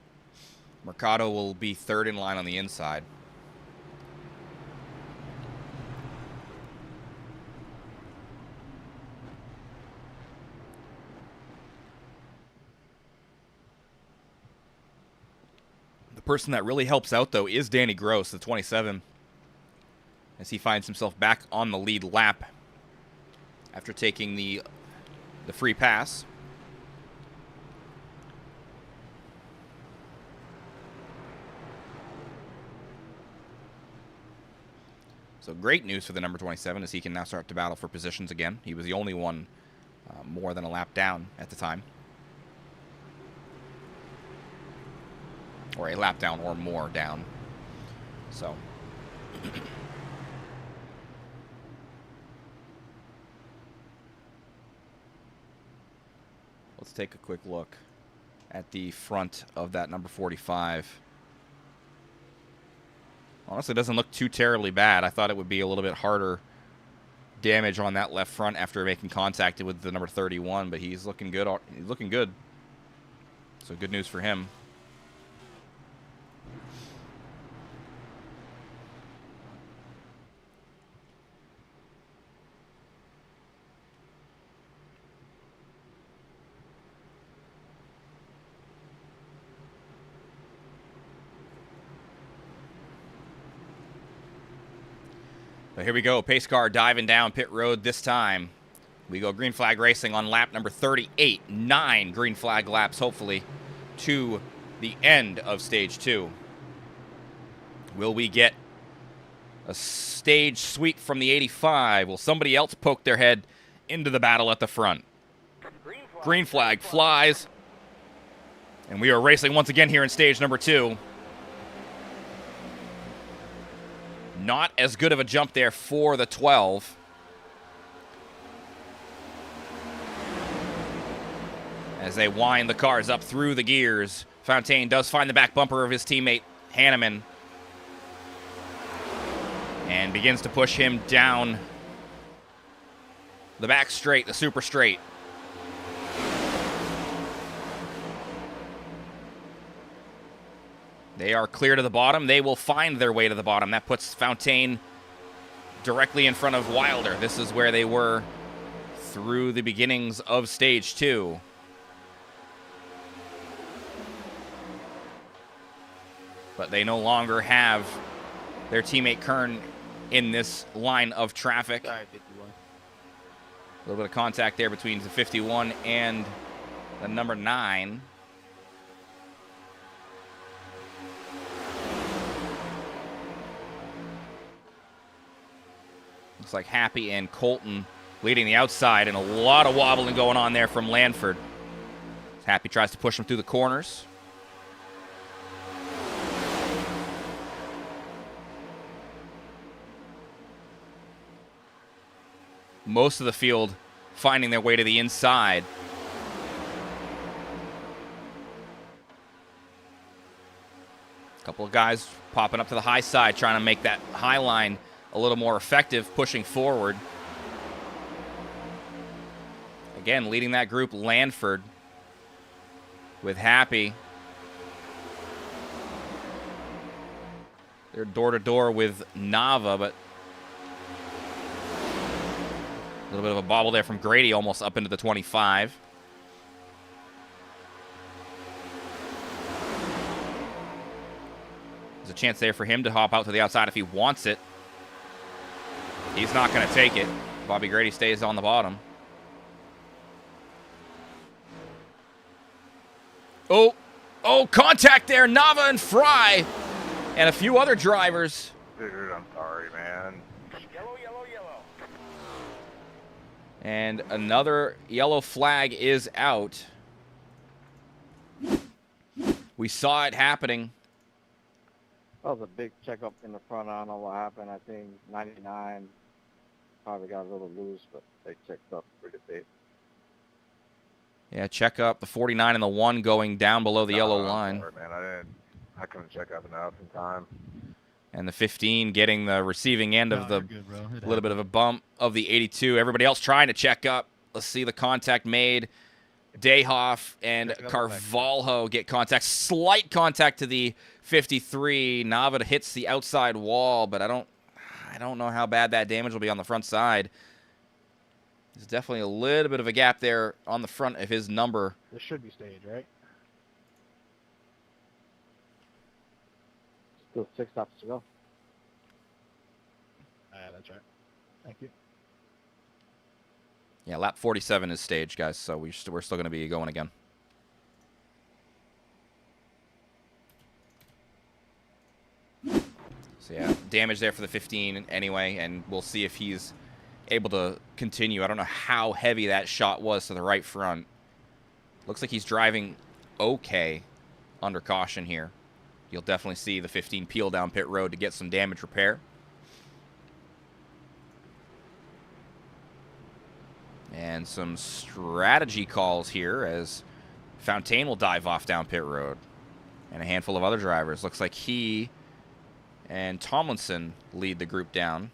Mercado will be third in line on the inside. person that really helps out, though, is Danny Gross, the 27, as he finds himself back on the lead lap after taking the free pass. So great news for the number 27 as he can now start to battle for positions again. He was the only one more than a lap down at the time. Or a lap down or more down. So. Let's take a quick look at the front of that number 45. Honestly, it doesn't look too terribly bad. I thought it would be a little bit harder damage on that left front after making contact with the number 31, but he's looking good. He's looking good. So good news for him. So here we go, pace car diving down pit road this time. We go green flag racing on lap number 38. 9 green flag laps, hopefully, to the end of stage 2. Will we get a stage sweep from the 85? Will somebody else poke their head into the battle at the front? Green flag flies. And we are racing once again here in stage number 2. Not as good of a jump there for the 12. As they wind the cars up through the gears, Fontaine does find the back bumper of his teammate, Hanneman, and begins to push him down the back straight, the super straight. They are clear to the bottom. They will find their way to the bottom. That puts Fontaine directly in front of Wilder. This is where they were through the beginnings of stage 2. But they no longer have their teammate Kern in this line of traffic. Sorry, 51. A little bit of contact there between the 51 and the number 9. Looks like Happy and Colton leading the outside, and a lot of wobbling going on there from Lanford. Happy tries to push him through the corners. Most of the field finding their way to the inside. A couple of guys popping up to the high side, trying to make that high line a little more effective, pushing forward. Again, leading that group, Lanford, with Happy. They're door-to-door with Nava, but a little bit of a bobble there from Grady, almost up into the 25. There's a chance there for him to hop out to the outside if he wants it. He's not going to take it. Bobby Grady stays on the bottom. Oh, contact there. Nava and Fry and a few other drivers. Dude, I'm sorry, man. Yellow, yellow, yellow. And another yellow flag is out. We saw it happening. That was a big checkup in the front. I don't know what happened. I think 99 probably got a little loose, but they checked up pretty big. Yeah, check up the 49 and the 1 going down below the yellow line. Sorry, man. I couldn't check up enough in time. And the 15 getting the receiving end of the little bit of a bump of the 82. Everybody else trying to check up. Let's see the contact made. Dayhoff and Carvalho get contact. Slight contact to the 53. Nava hits the outside wall, but I don't know how bad that damage will be on the front side. There's definitely a little bit of a gap there on the front of his number. This should be staged, right? Still 6 laps to go. That's right. Thank you. Yeah, lap 47 is staged, guys, so we're still going to be going again. So yeah, damage there for the 15 anyway, and we'll see if he's able to continue. I don't know how heavy that shot was to the right front. Looks like he's driving okay under caution here. You'll definitely see the 15 peel down pit road to get some damage repair. And some strategy calls here as Fontaine will dive off down pit road. And a handful of other drivers. Looks like he and Tomlinson lead the group down.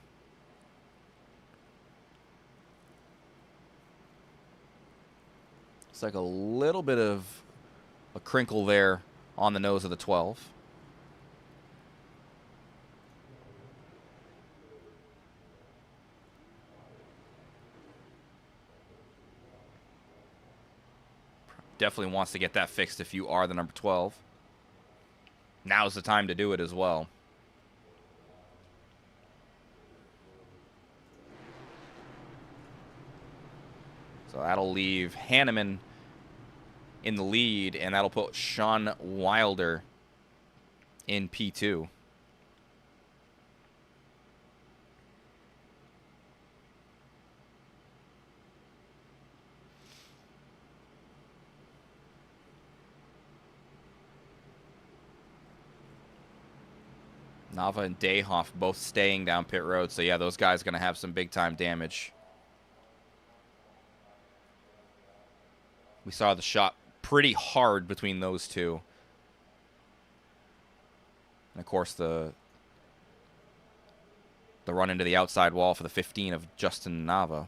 It's like a little bit of a crinkle there on the nose of the 12. Definitely wants to get that fixed if you are the number 12. Now's the time to do it as well. So that'll leave Hanneman in the lead, and that'll put Sean Wilder in P2. Nava and Dayhoff both staying down pit road, so yeah, those guys are going to have some big-time damage. We saw the shot pretty hard between those two. And, of course, the run into the outside wall for the 15 of Justin Nava.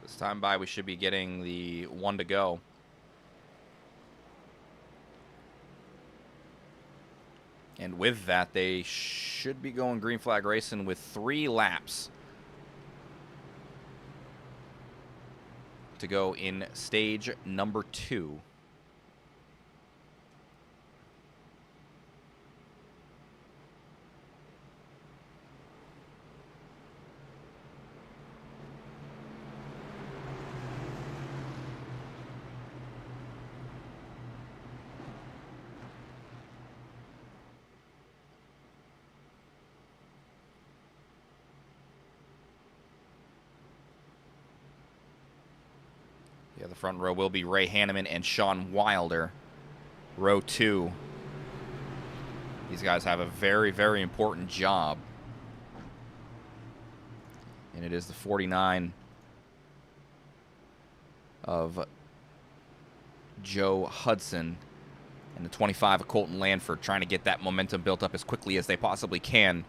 This time by, we should be getting the 1 to go. And with that, they should be going green flag racing with 3 laps to go in stage number 2. Yeah, the front row will be Ray Hanneman and Sean Wilder. Row 2. These guys have a very, very important job. And it is the 49 of Joe Hudson and the 25 of Colton Lanford, trying to get that momentum built up as quickly as they possibly can.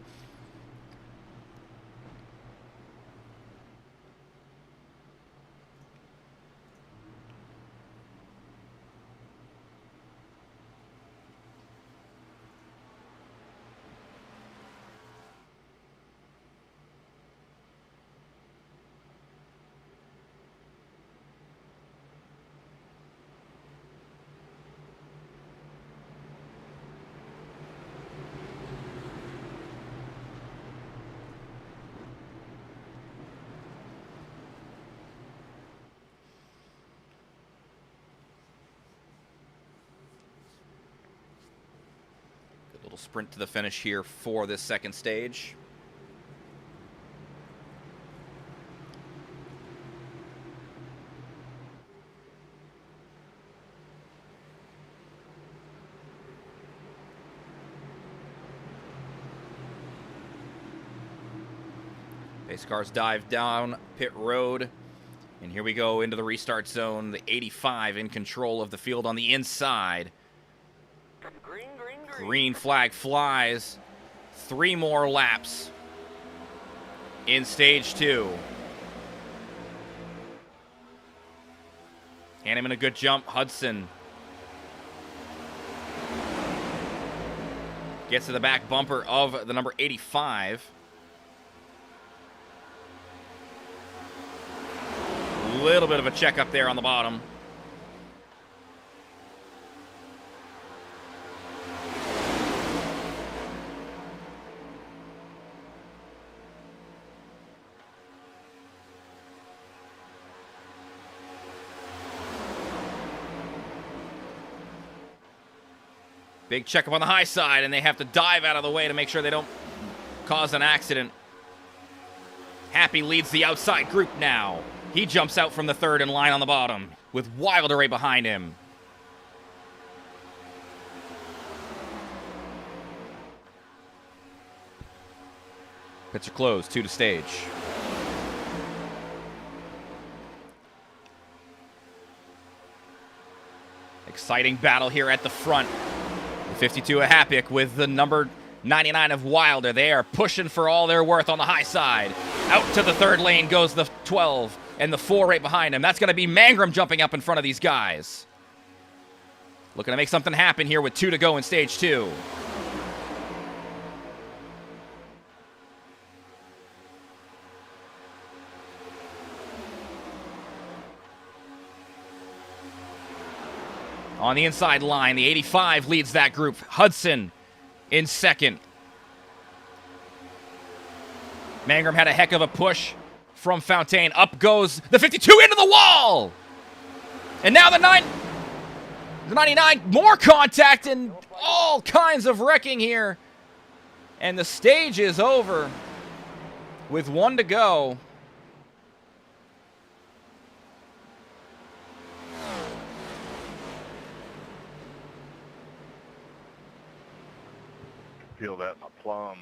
Sprint to the finish here for this second stage. Pace cars dive down pit road. And here we go into the restart zone. The 85 in control of the field on the inside. Green flag flies. 3 more laps in stage 2. Hanneman a good jump. Hudson gets to the back bumper of the number 85. Little bit of a check up there on the bottom. Big checkup on the high side, and they have to dive out of the way to make sure they don't cause an accident. Happy leads the outside group now. He jumps out from the third in line on the bottom, with Wilder right behind him. Pits are closed, 2 to stage. Exciting battle here at the front. 52 of Hapik with the number 99 of Wilder. They are pushing for all they're worth on the high side. Out to the third lane goes the 12 and the 4 right behind him. That's going to be Mangrum jumping up in front of these guys. Looking to make something happen here with 2 to go in stage 2. On the inside line, the 85 leads that group. Hudson in second. Mangrum had a heck of a push from Fontaine. Up goes the 52 into the wall! And now the 99, more contact and all kinds of wrecking here. And the stage is over with 1 to go. Feel that in my plum.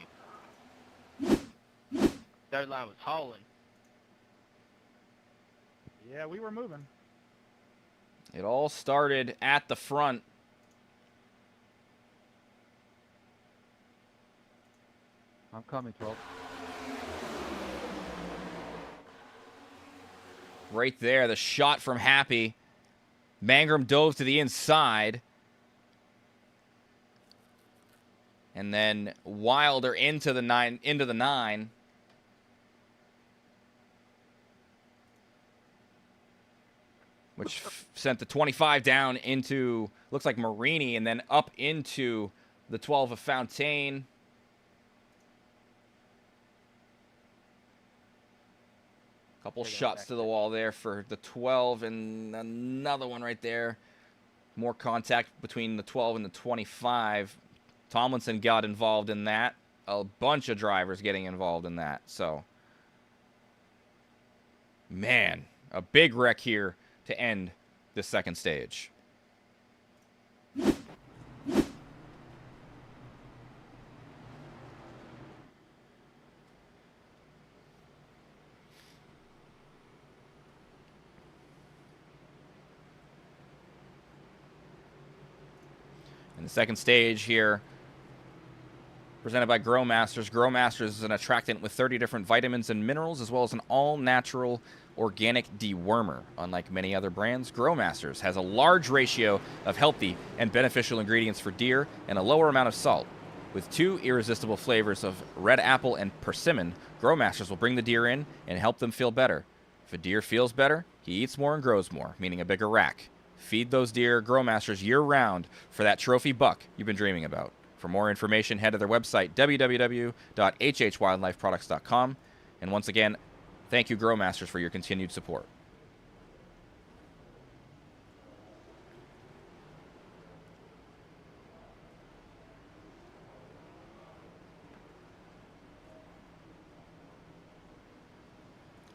Third line was hauling. Yeah, we were moving. It all started at the front. I'm coming, 12. Right there, the shot from Happy. Mangrum dove to the inside. And then Wilder into the 9. Which sent the 25 down into, looks like Marini, and then up into the 12 of Fontaine. Couple shots to the wall there for the 12, and another one right there. More contact between the 12 and the 25. Tomlinson got involved in that. A bunch of drivers getting involved in that. So, man, a big wreck here to end this second stage. In the second stage here, presented by Grow Masters. Grow Masters is an attractant with 30 different vitamins and minerals, as well as an all-natural organic dewormer. Unlike many other brands, Grow Masters has a large ratio of healthy and beneficial ingredients for deer and a lower amount of salt. With 2 irresistible flavors of red apple and persimmon, Grow Masters will bring the deer in and help them feel better. If a deer feels better, he eats more and grows more, meaning a bigger rack. Feed those deer Grow Masters year-round for that trophy buck you've been dreaming about. For more information, head to their website, www.hhwildlifeproducts.com. And once again, thank you, Grow Masters, for your continued support.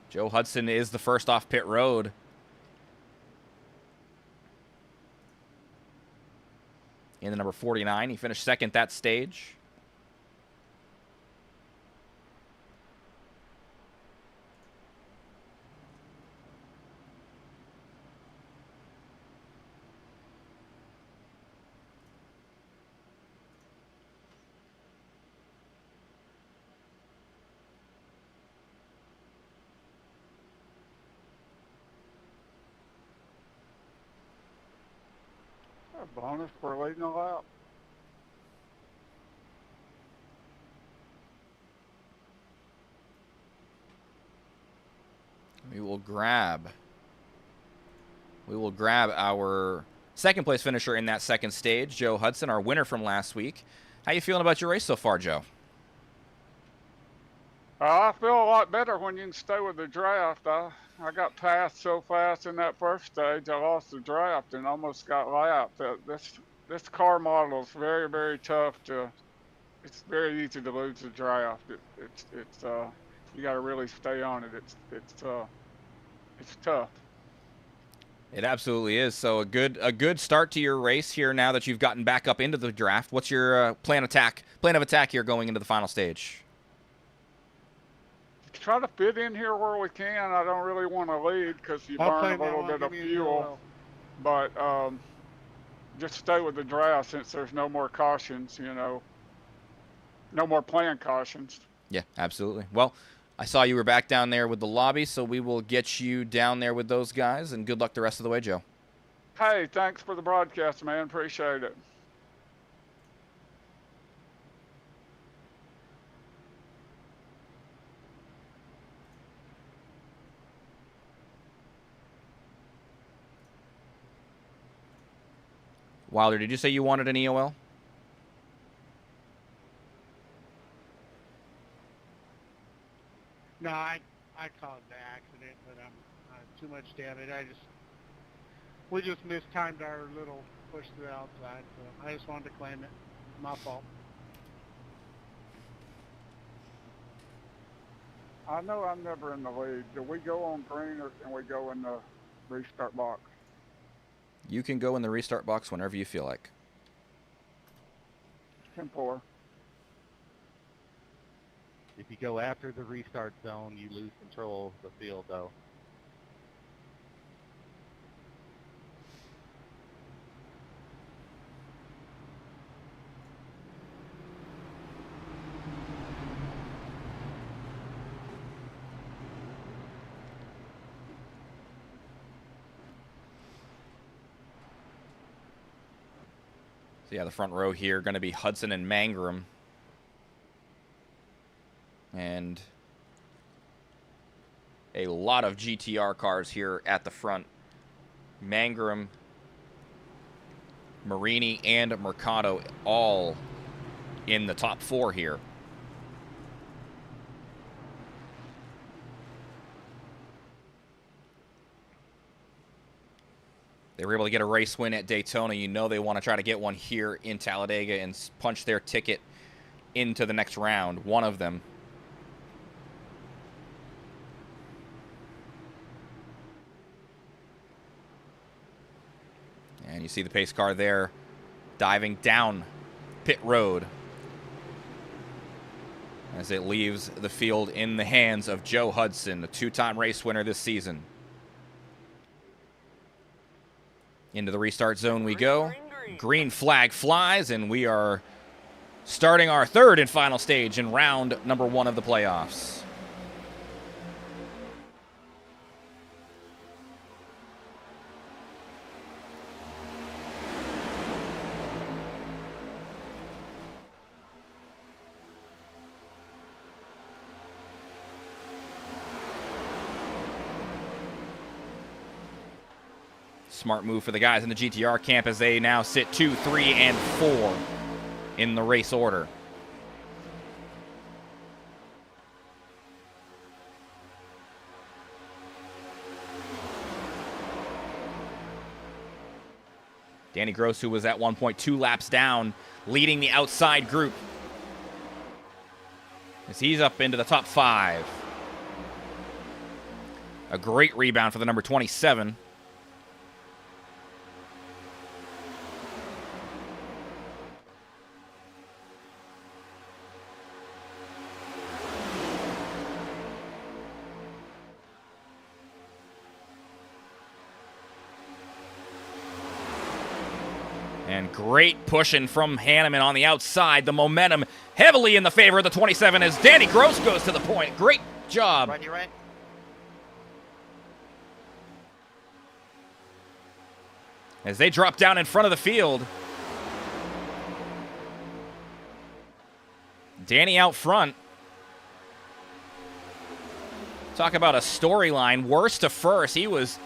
Joe Hudson is the first off pit road. In the number 49. He finished second that stage. A bonus for leading a lap. We will grab our second place finisher in that second stage, Joe Hudson, our winner from last week. How you feeling about your race so far, Joe? I feel a lot better when you can stay with the draft. I got passed so fast in that first stage, I lost the draft and almost got lapped. This car model is very, very tough to. It's very easy to lose the draft. It's you got to really stay on it. It's tough. It absolutely is. So a good start to your race here now that you've gotten back up into the draft. What's your plan of attack here going into the final stage? Try to fit in here where we can. I don't really want to lead because you burn a little bit of fuel, but just stay with the draft since there's no more cautions, no more planned cautions. Yeah, absolutely. Well, I saw you were back down there with the lobby, so we will get you down there with those guys, and good luck the rest of the way, Joe. Hey, thanks for the broadcast, man. Appreciate it. Wilder, did you say you wanted an EOL? No, I caused the accident, but too much damage. We just mistimed our little push to the outside, so I just wanted to claim it. My fault. I know I'm never in the lead. Do we go on green or can we go in the restart box? You can go in the restart box whenever you feel like. 10-4. If you go after the restart zone, you lose control of the field, though. So yeah, the front row here going to be Hudson and Mangrum. And a lot of GTR cars here at the front. Mangrum, Marini, and Mercado all in the top four here. They were able to get a race win at Daytona. You know they want to try to get one here in Talladega and punch their ticket into the next round, one of them. And you see the pace car there diving down pit road as it leaves the field in the hands of Joe Hudson, the two-time race winner this season. Into the restart zone we go. Green flag flies, and we are starting our third and final stage in round number 1 of the playoffs. Smart move for the guys in the GTR camp as they now sit 2, 3, and 4 in the race order. Danny Gross, who was at one point 2 laps down, leading the outside group as he's up into the top 5. A great rebound for the number 27. And great pushing from Hanneman on the outside. The momentum heavily in the favor of the 27 as Danny Gross goes to the point. Great job. as they drop down in front of the field. Danny out front. Talk about a storyline. Worst to first. He was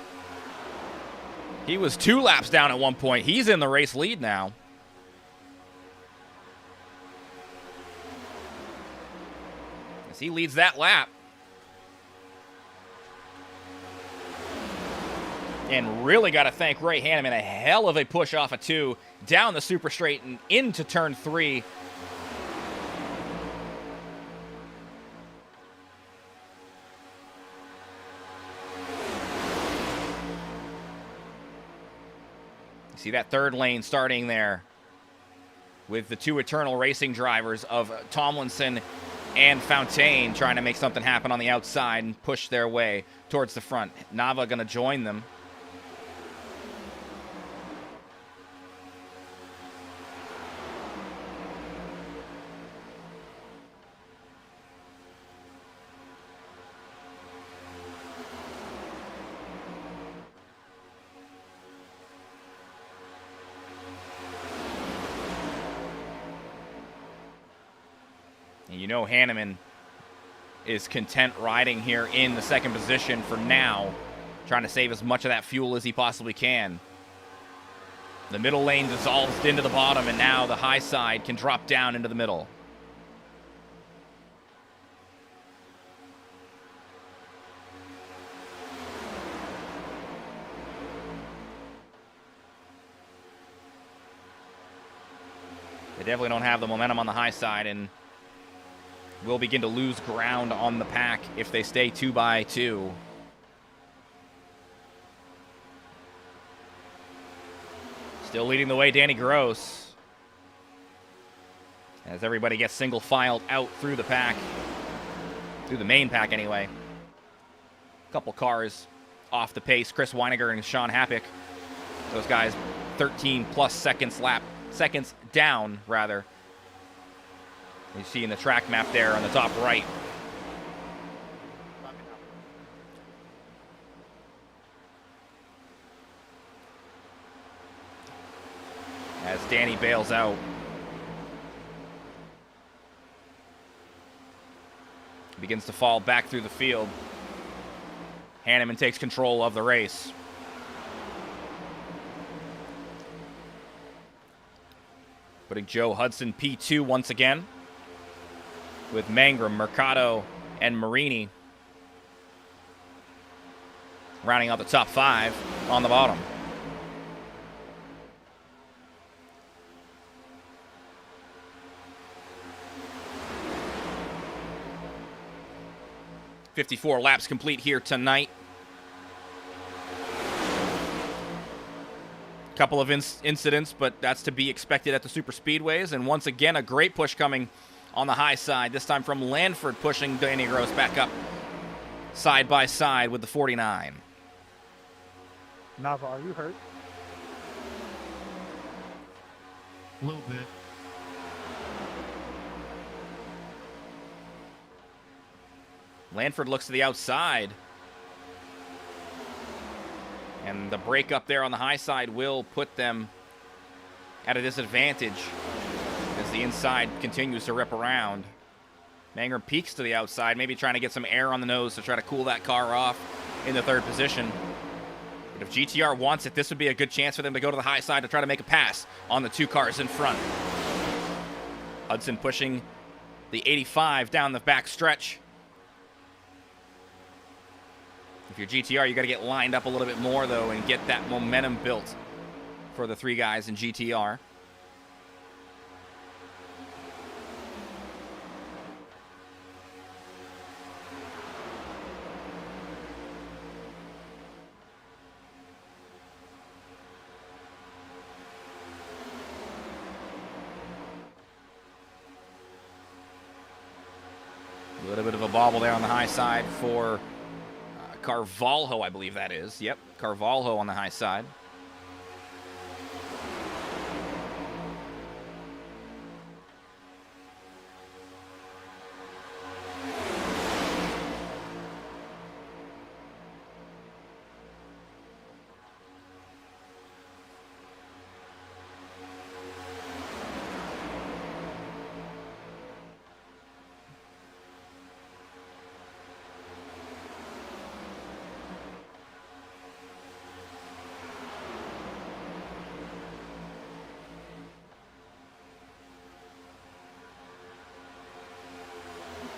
2 laps down at one point. He's in the race lead now. As he leads that lap. And really got to thank Ray Hanneman. A hell of a push off of 2, down the super straight and into turn 3. See that third lane starting there with the 2 Eternal Racing drivers of Tomlinson and Fontaine trying to make something happen on the outside and push their way towards the front. Nava going to join them. And you know Hanneman is content riding here in the second position for now, trying to save as much of that fuel as he possibly can. The middle lane dissolves into the bottom, and now the high side can drop down into the middle. They definitely don't have the momentum on the high side, and will begin to lose ground on the pack if they stay 2 by 2. Still leading the way, Danny Gross. As everybody gets single filed out through the pack. Through the main pack, anyway. A couple cars off the pace. Chris Weiniger and Sean Happick. Those guys 13 plus seconds down, rather. You see in the track map there on the top right. As Danny bails out. Begins to fall back through the field. Hanneman takes control of the race. Putting Joe Hudson P2 once again, with Mangrum, Mercado, and Marini rounding out the top 5 on the bottom. "54 laps complete here tonight. Couple of incidents, but that's to be expected at the super speedways. And once again, a great push coming on the high side, this time from Lanford, pushing Danny Gross back up side by side with the 49. Nava, are you hurt? A little bit. Lanford looks to the outside. And the break up there on the high side will put them at a disadvantage as the inside continues to rip around. Mangrum peeks to the outside, maybe trying to get some air on the nose to try to cool that car off in the 3rd position. But if GTR wants it, this would be a good chance for them to go to the high side to try to make a pass on the 2 cars in front. Hudson pushing the 85 down the back stretch. If you're GTR, you got to get lined up a little bit more, though, and get that momentum built for the 3 guys in GTR. A little bit of a bobble there on the high side for Carvalho, I believe that is. Yep, Carvalho on the high side.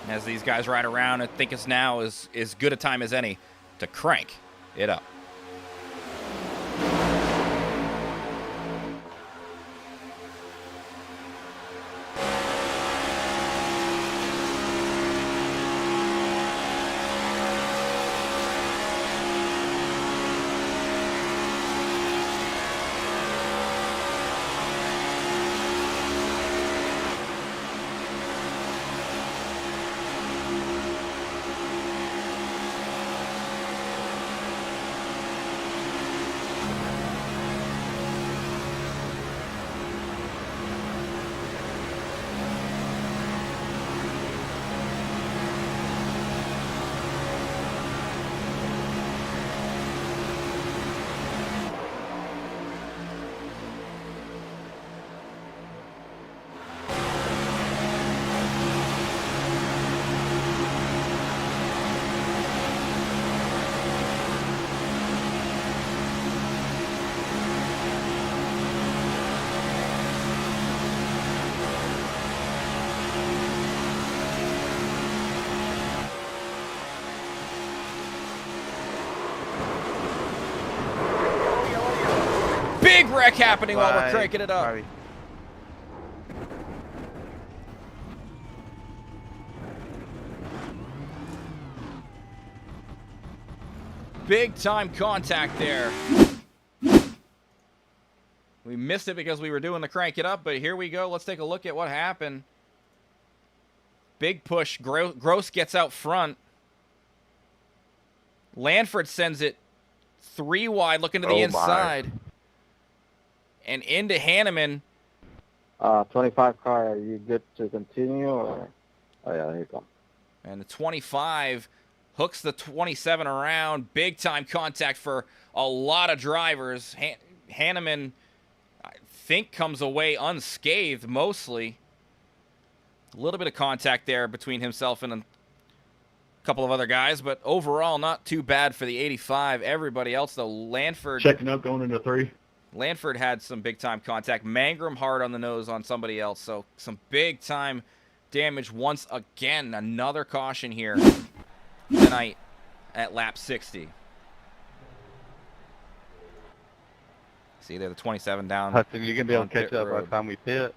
as these guys ride around. I think it's now is good a time as any to crank it up. Big wreck happening while we're cranking it up. Sorry. Big time contact there. We missed it because we were doing the crank it up, but here we go. Let's take a look at what happened. Big push. Gross gets out front. Lanford sends it 3 wide, looking to the inside. And into Hanneman. 25 car, are you good to continue? Or? Oh, yeah, here you go. And the 25 hooks the 27 around. Big time contact for a lot of drivers. Hanneman, I think, comes away unscathed mostly. A little bit of contact there between himself and a couple of other guys, but overall not too bad for the 85. Everybody else, though, Lanford. Checking up, going into 3. Lanford had some big-time contact. Mangrum hard on the nose on somebody else. So some big-time damage once again. Another caution here tonight at lap 60. See there, the 27 down. Hudson, you gonna be able to catch up by the time we pit?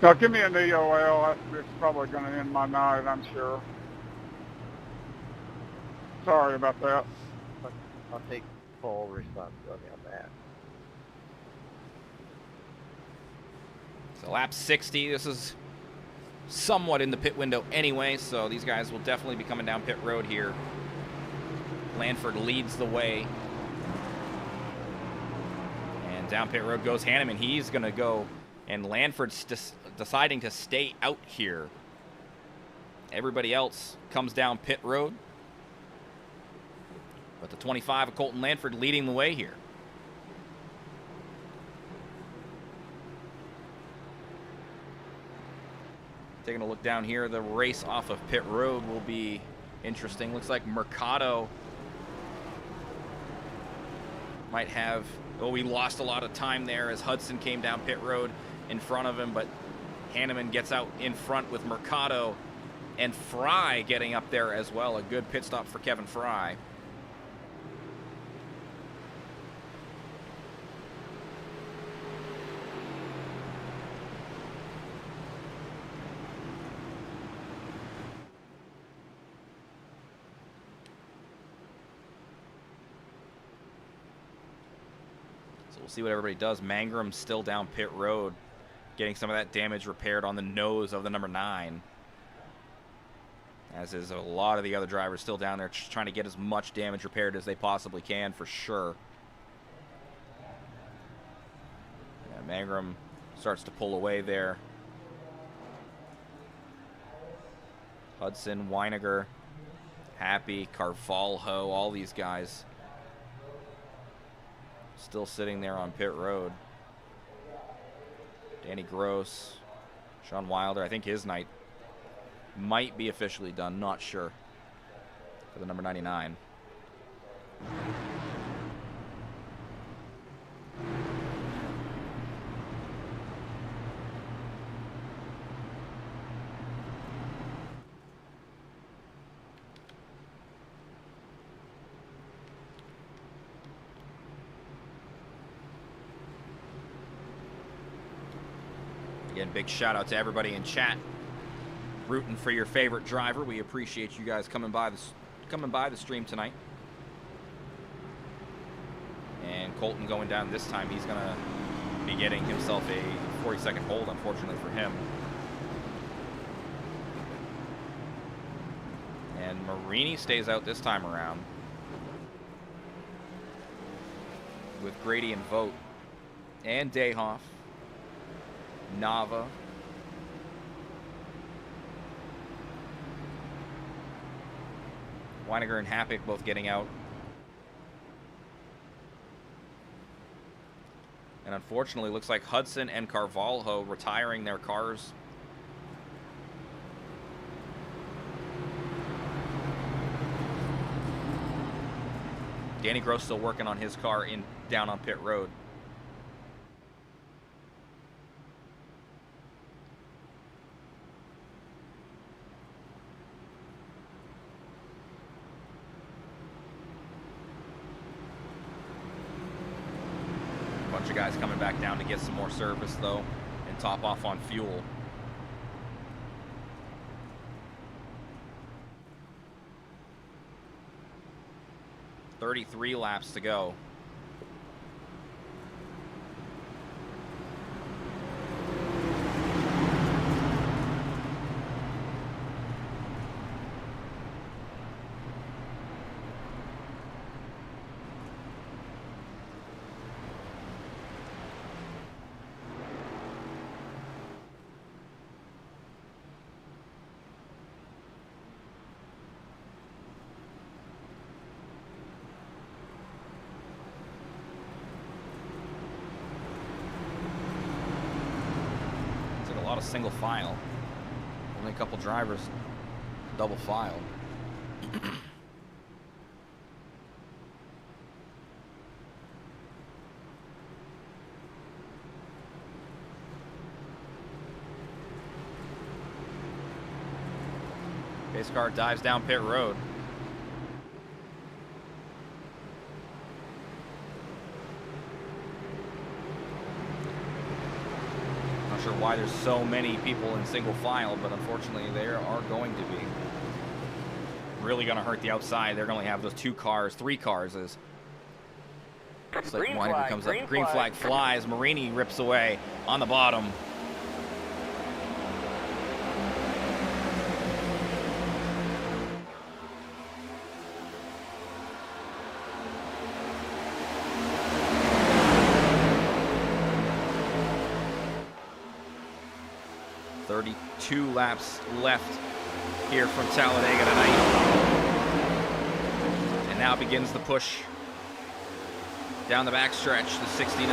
Now, give me an EOL. It's probably going to end my night, I'm sure. Sorry about that. I'll take full responsibility on that. So lap 60, this is somewhat in the pit window anyway, so these guys will definitely be coming down pit road here. Lanford leads the way. And down pit road goes Hanneman. He's going to go, and Lanford's deciding to stay out here. Everybody else comes down pit road. But the 25 of Colton Lanford leading the way here. Taking a look down here, the race off of pit road will be interesting. Looks like Mercado might have, we lost a lot of time there as Hudson came down pit road in front of him, but Hanneman gets out in front with Mercado and Fry getting up there as well. A good pit stop for Kevin Fry. We'll see what everybody does. Mangrum's still down pit road, getting some of that damage repaired on the nose of the number 9. As is a lot of the other drivers still down there just trying to get as much damage repaired as they possibly can for sure. Yeah, Mangrum starts to pull away there. Hudson, Weiniger, Happy, Carvalho, all these guys still sitting there on pit road. Danny Gross, Sean Wilder, I think his night might be officially done, not sure, for the number 99. Again, big shout out to everybody in chat rooting for your favorite driver. We appreciate you guys coming by the stream tonight. And Colton going down this time. He's going to be getting himself a 40-second hold, unfortunately for him. And Marini stays out this time around with Grady and Vogt and Dayhoff, Nava, Weiniger and Hapik both getting out. And unfortunately, looks like Hudson and Carvalho retiring their cars. Danny Gross still working on his car down on pit road. Bunch of guys coming back down to get some more service though and top off on fuel. .33 laps to go. Single file. Only a couple drivers double file. Pace car dives down pit road. Sure why there's so many people in single file, but unfortunately there are going to be. Really going to hurt the outside. They're going to have those three cars as Weiniger comes up. Green flag flies. Marini rips away on the bottom. Two laps left here from Talladega tonight. And now begins the push down the backstretch, the 69.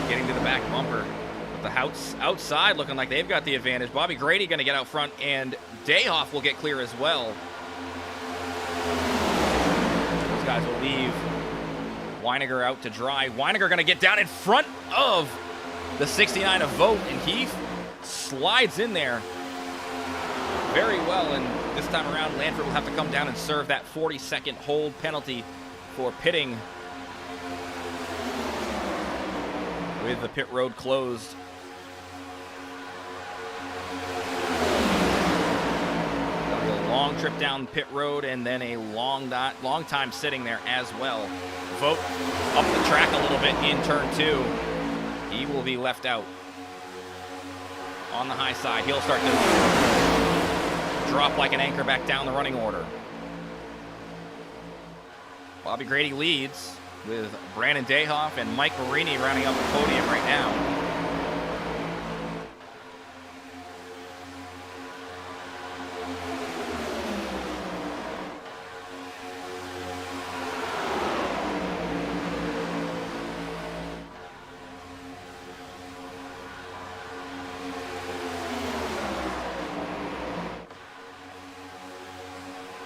Getting to the back bumper. But the outside looking like they've got the advantage. Bobby Grady going to get out front, and Dayhoff will get clear as well. Those guys will leave Weiniger out to dry. Weiniger going to get down in front of the 69 of Vogt, and he slides in there very well, and this time around Lanford will have to come down and serve that 40-second hold penalty for pitting with the pit road closed. A long trip down pit road and then a long time sitting there as well. Vogt up the track a little bit in turn 2. He will be left out. On the high side, he'll start to drop like an anchor back down the running order. Bobby Grady leads with Brandon Dayhoff and Mike Marini rounding up the podium right now.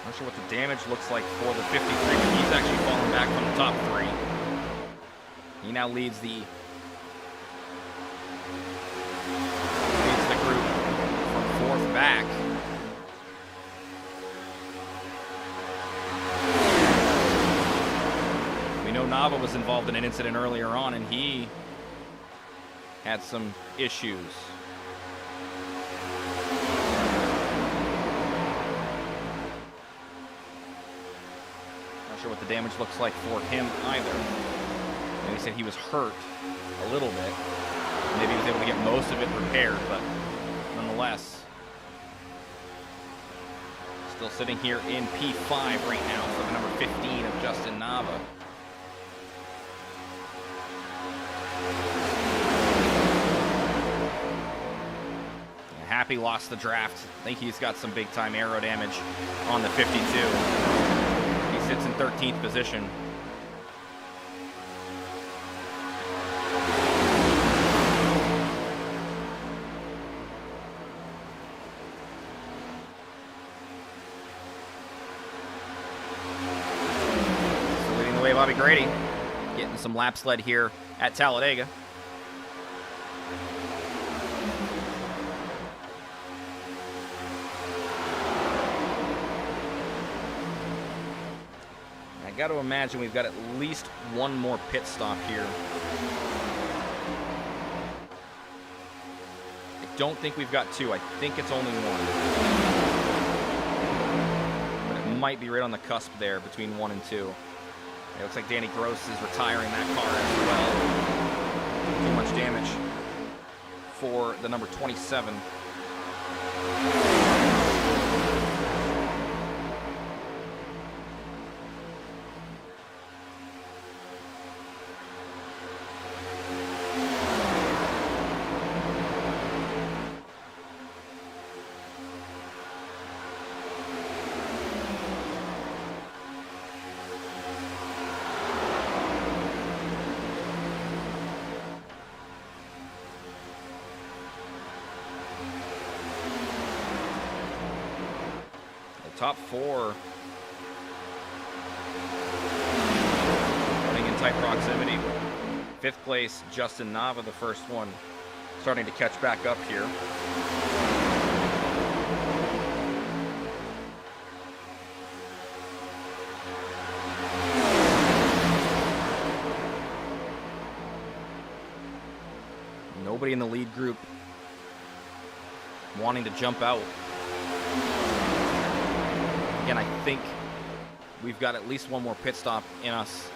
Not sure what the damage looks like for the 53, but he's actually fallen back from the top 3. He now leads the group from 4th back. We know Nava was involved in an incident earlier on, and he had some issues. Not sure what the damage looks like for him either. And he said he was hurt a little bit. Maybe he was able to get most of it repaired, but nonetheless, still sitting here in P5 right now for the number 15 of Justin Nava. Happy lost the draft. I think he's got some big time aero damage on the 52. He sits in 13th position. So leading the way, Bobby Grady, getting some laps led here at Talladega. Got to imagine we've got at least one more pit stop here. I don't think we've got two. I think it's only one. But it might be right on the cusp there between 1 and 2. It looks like Danny Gross is retiring that car as well. Too much damage for the number 27. Top 4 running in tight proximity. 5th place, Justin Nava, the first one, starting to catch back up here. Nobody in the lead group wanting to jump out. Again, I think we've got at least one more pit stop in us.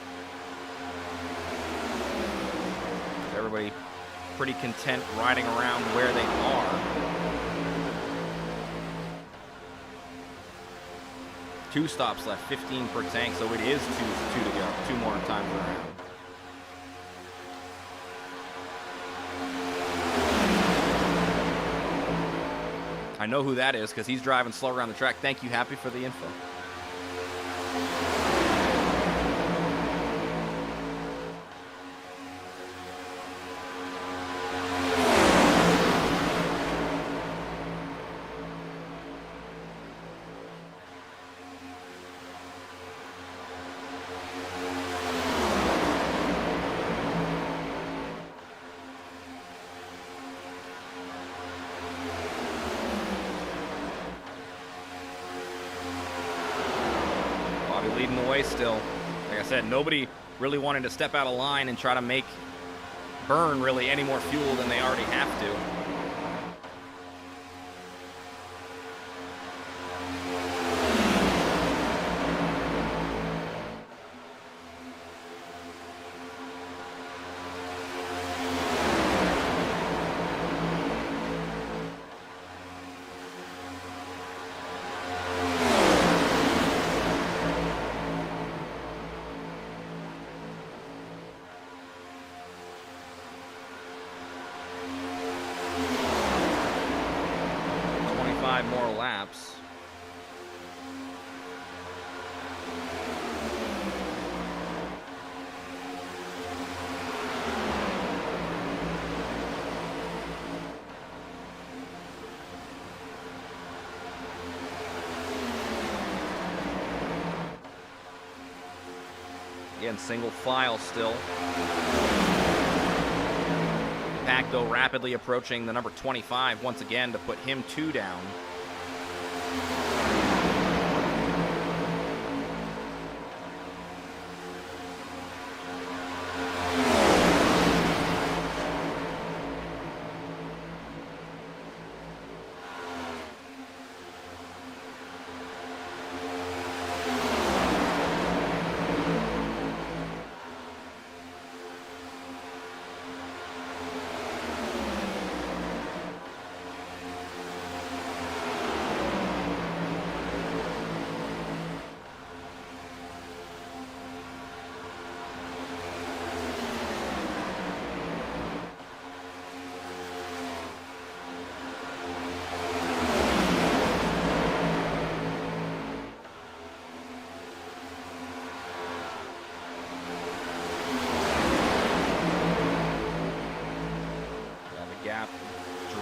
Everybody pretty content riding around where they are. 2 stops left, 15 per tank, so it is two to go. 2 more times around. I know who that is because he's driving slow around the track. Thank you, Happy, for the info. Leading the way still. Like I said, nobody really wanted to step out of line and try to burn really any more fuel than they already have to. More laps. Again, single file still. Pack, though, rapidly approaching the number 25 once again to put him 2 down.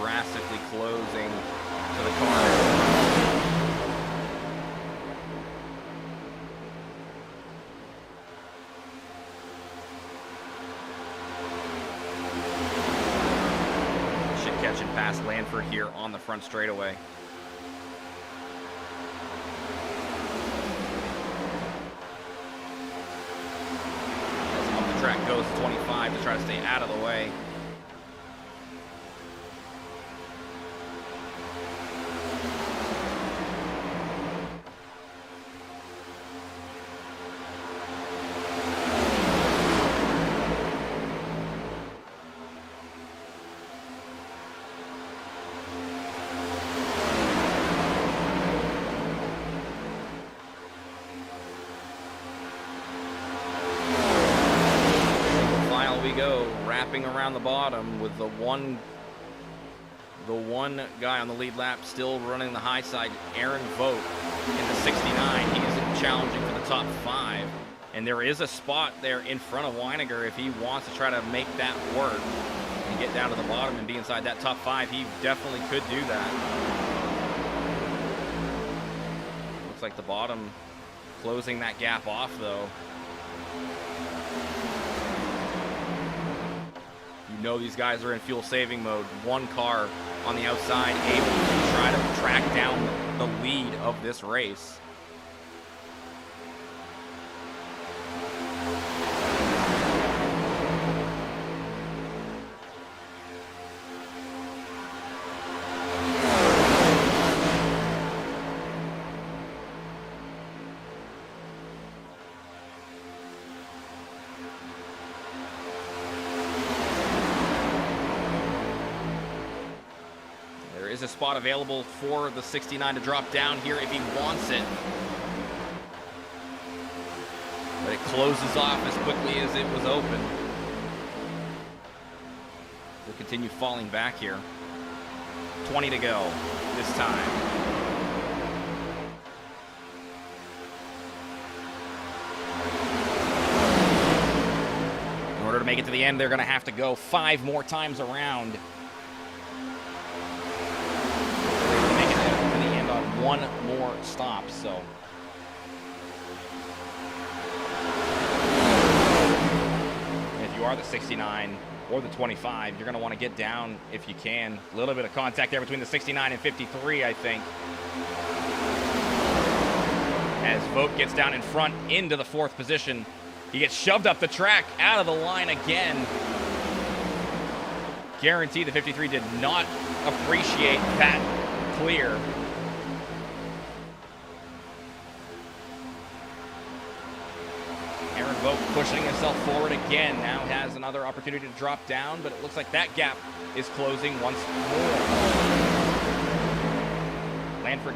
drastically closing to the car. Catching past Lanford here on the front straightaway. As up the track goes to 25 to try to stay out of the way. Wrapping around the bottom with the one guy on the lead lap still running the high side, Aaron Vogt in the 69. He's challenging for the top 5, and there is a spot there in front of Weiniger if he wants to try to make that work and get down to the bottom and be inside that top 5. He definitely could do that. Looks like the bottom closing that gap off though. You know these guys are in fuel saving mode. One car on the outside able to try to track down the lead of this race. A spot available for the 69 to drop down here if he wants it. But it closes off as quickly as it was open. We'll continue falling back here. 20 to go this time. In order to make it to the end, they're going to have to go 5 more times around. One more stop, so if you are the 69 or the 25, you're going to want to get down if you can. A little bit of contact there between the 69 and 53, I think, as Vogt gets down in front into the 4th position. He gets shoved up the track, out of the line again. Guaranteed the 53 did not appreciate that clear. Vogt pushing himself forward again, now has another opportunity to drop down, but it looks like that gap is closing once more. Lanford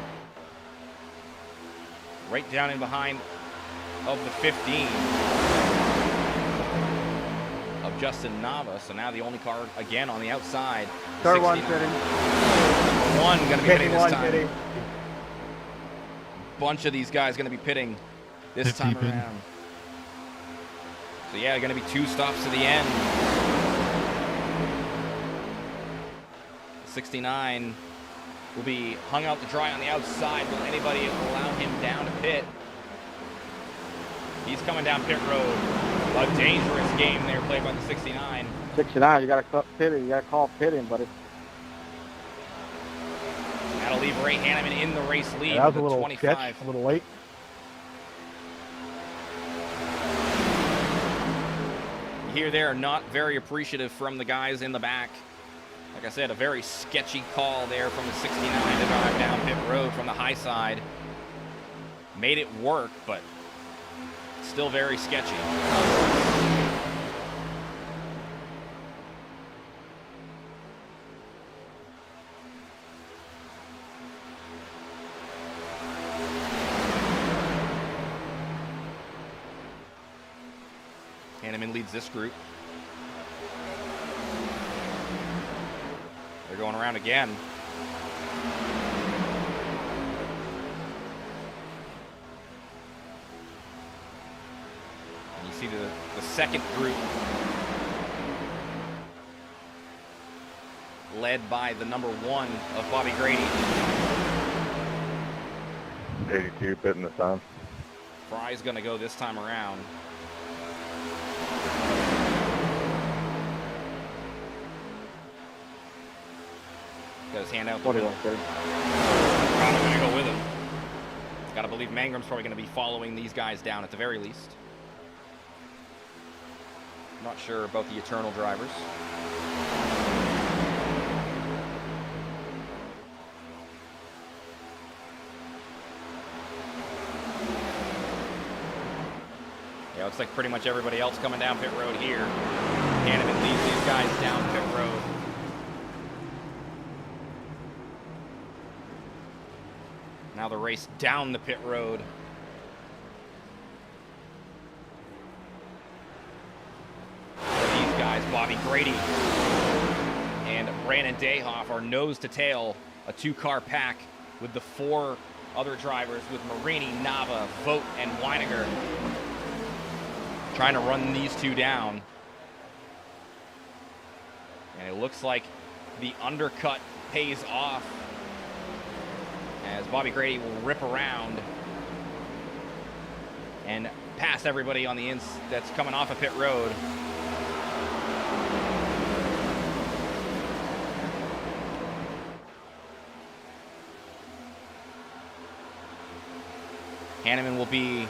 right down in behind of the 15 of Justin Nava, so now the only car again on the outside. Third one pitting. Number 1 going to be pitting this time. Bunch of these guys going to be pitting this time around. So yeah, going to be 2 stops to the end. 69 will be hung out to dry on the outside. Will anybody allow him down to pit? He's coming down pit road. A dangerous game there played by the 69. 69, you got to cut pitting. You got to call pitting, buddy. That'll leave Ray Hanneman in the race lead. Yeah, that was a little 25. sketch, a little late. Here they're not very appreciative from the guys in the back. Like I said, a very sketchy call there from the 69 to drive down pit road from the high side. Made it work, but still very sketchy. Hanneman leads this group. They're going around again. And you see the second group led by the number 1 of Bobby Grady. 82 pitting the sun. Fry's going to go this time around. Got his hand out the window. Probably going to go with him. Got to believe Mangram's probably going to be following these guys down at the very least. Not sure about the Eternal drivers. Yeah, looks like pretty much everybody else coming down pit road here. Hanneman leads these guys down pit road. Now the race down the pit road. These guys, Bobby Grady and Brandon Dayhoff, are nose to tail, a 2-car pack with the 4 other drivers with Marini, Nava, Vogt, and Weiniger trying to run these 2 down. And it looks like the undercut pays off as Bobby Grady will rip around and pass everybody on the that's coming off of pit road. Hanneman will be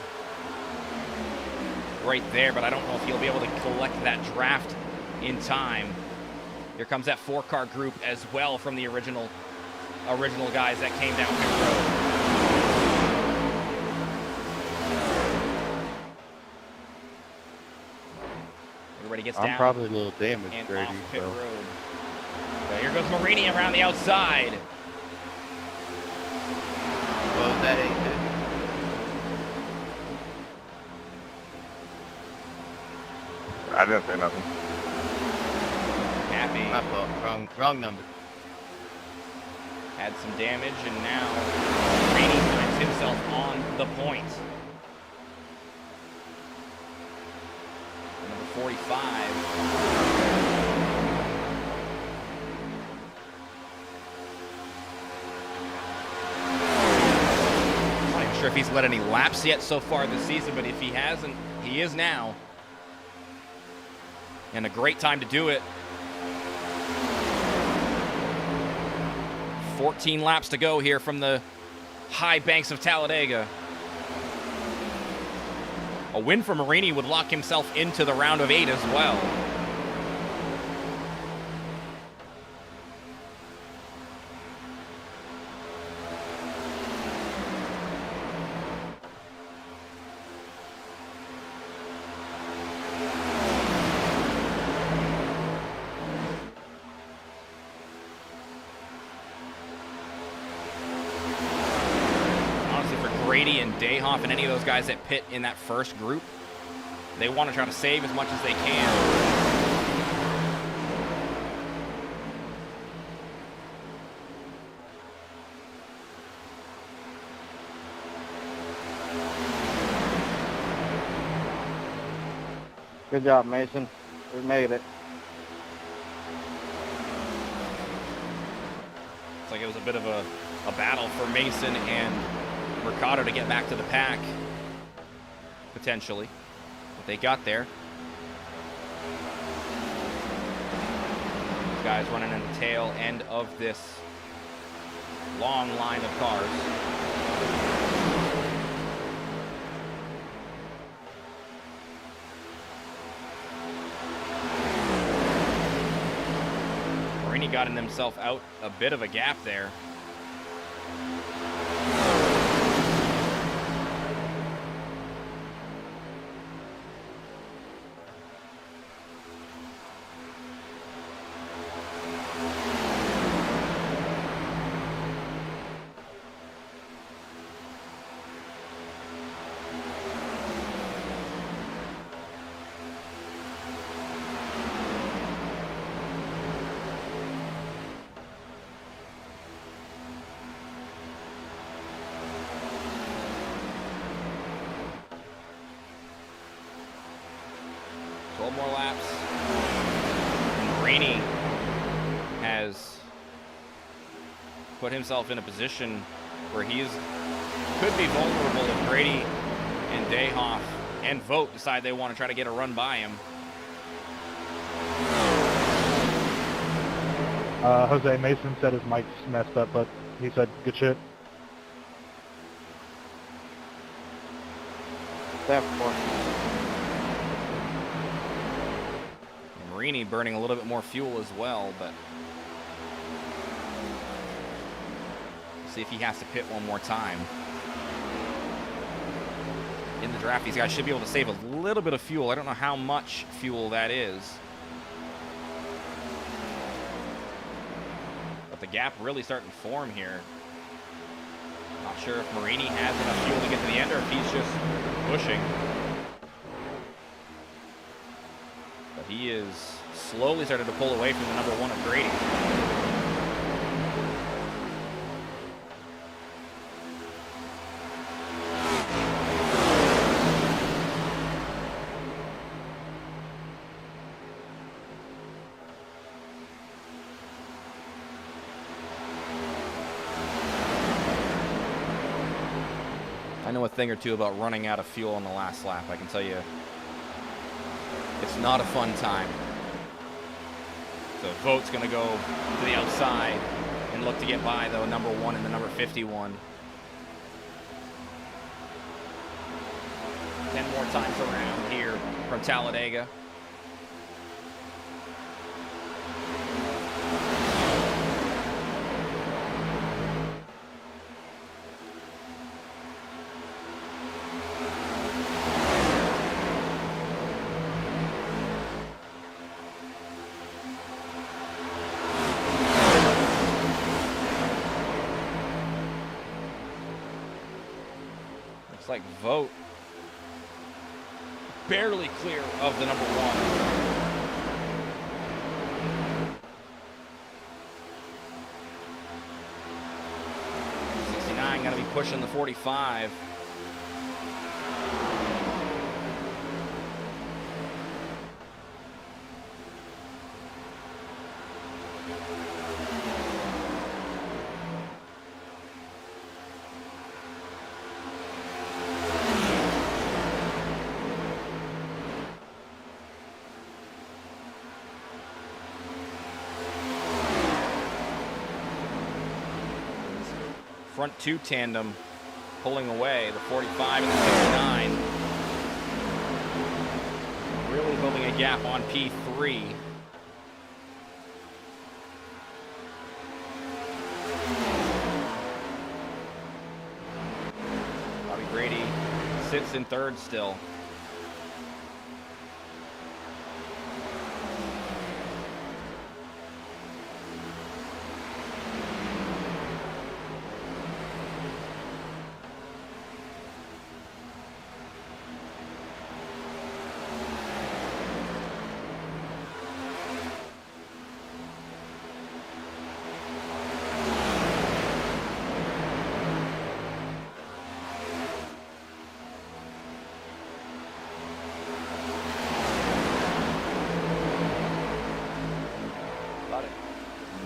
right there, but I don't know if he'll be able to collect that draft in time. Here comes that 4-car group as well from the original guys that came down pit road. Everybody gets down. I'm probably a little damaged, and Grady. off pit So. road. So here goes Marini around the outside. What was that, 82? I didn't say nothing. My Happy fault. Wrong number. had some damage, and now Marini finds himself on the point. Number 45. Not even sure if he's led any laps yet so far this season, but if he hasn't, he is now. And a great time to do it. 14 laps to go here from the high banks of Talladega. A win for Marini would lock himself into the round of 8 as well. Grady and Dayhoff and any of those guys that pit in that first group, they want to try to save as much as they can. Good job, Mason. We made it. It's like it was a bit of a battle for Mason and Mercado to get back to the pack, potentially. But they got there. These guys running in the tail end of this long line of cars. Marini got himself out a bit of a gap there. More laps. And Marini has put himself in a position where could be vulnerable if Grady and Dayhoff and Vogt decide they want to try to get a run by him. Jose Mason said his mic's messed up, but he said good shit. Marini burning a little bit more fuel as well, but see if he has to pit one more time. In the draft, these guys should be able to save a little bit of fuel. I don't know how much fuel that is. But the gap really starting to form here. Not sure if Marini has enough fuel to get to the end or if he's just pushing. But he is slowly starting to pull away from the number one of Grady. I know a thing or two about running out of fuel on the last lap. I can tell you it's not a fun time. So Vogt's going to go to the outside and look to get by the number one and the number 51. 10 more times around here from Talladega. Looks like Vogt barely clear of the number one. '69 gonna be pushing the 45. Front two tandem pulling away, the 45 and the 69. Really building a gap on P3. Bobby Grady sits in third still.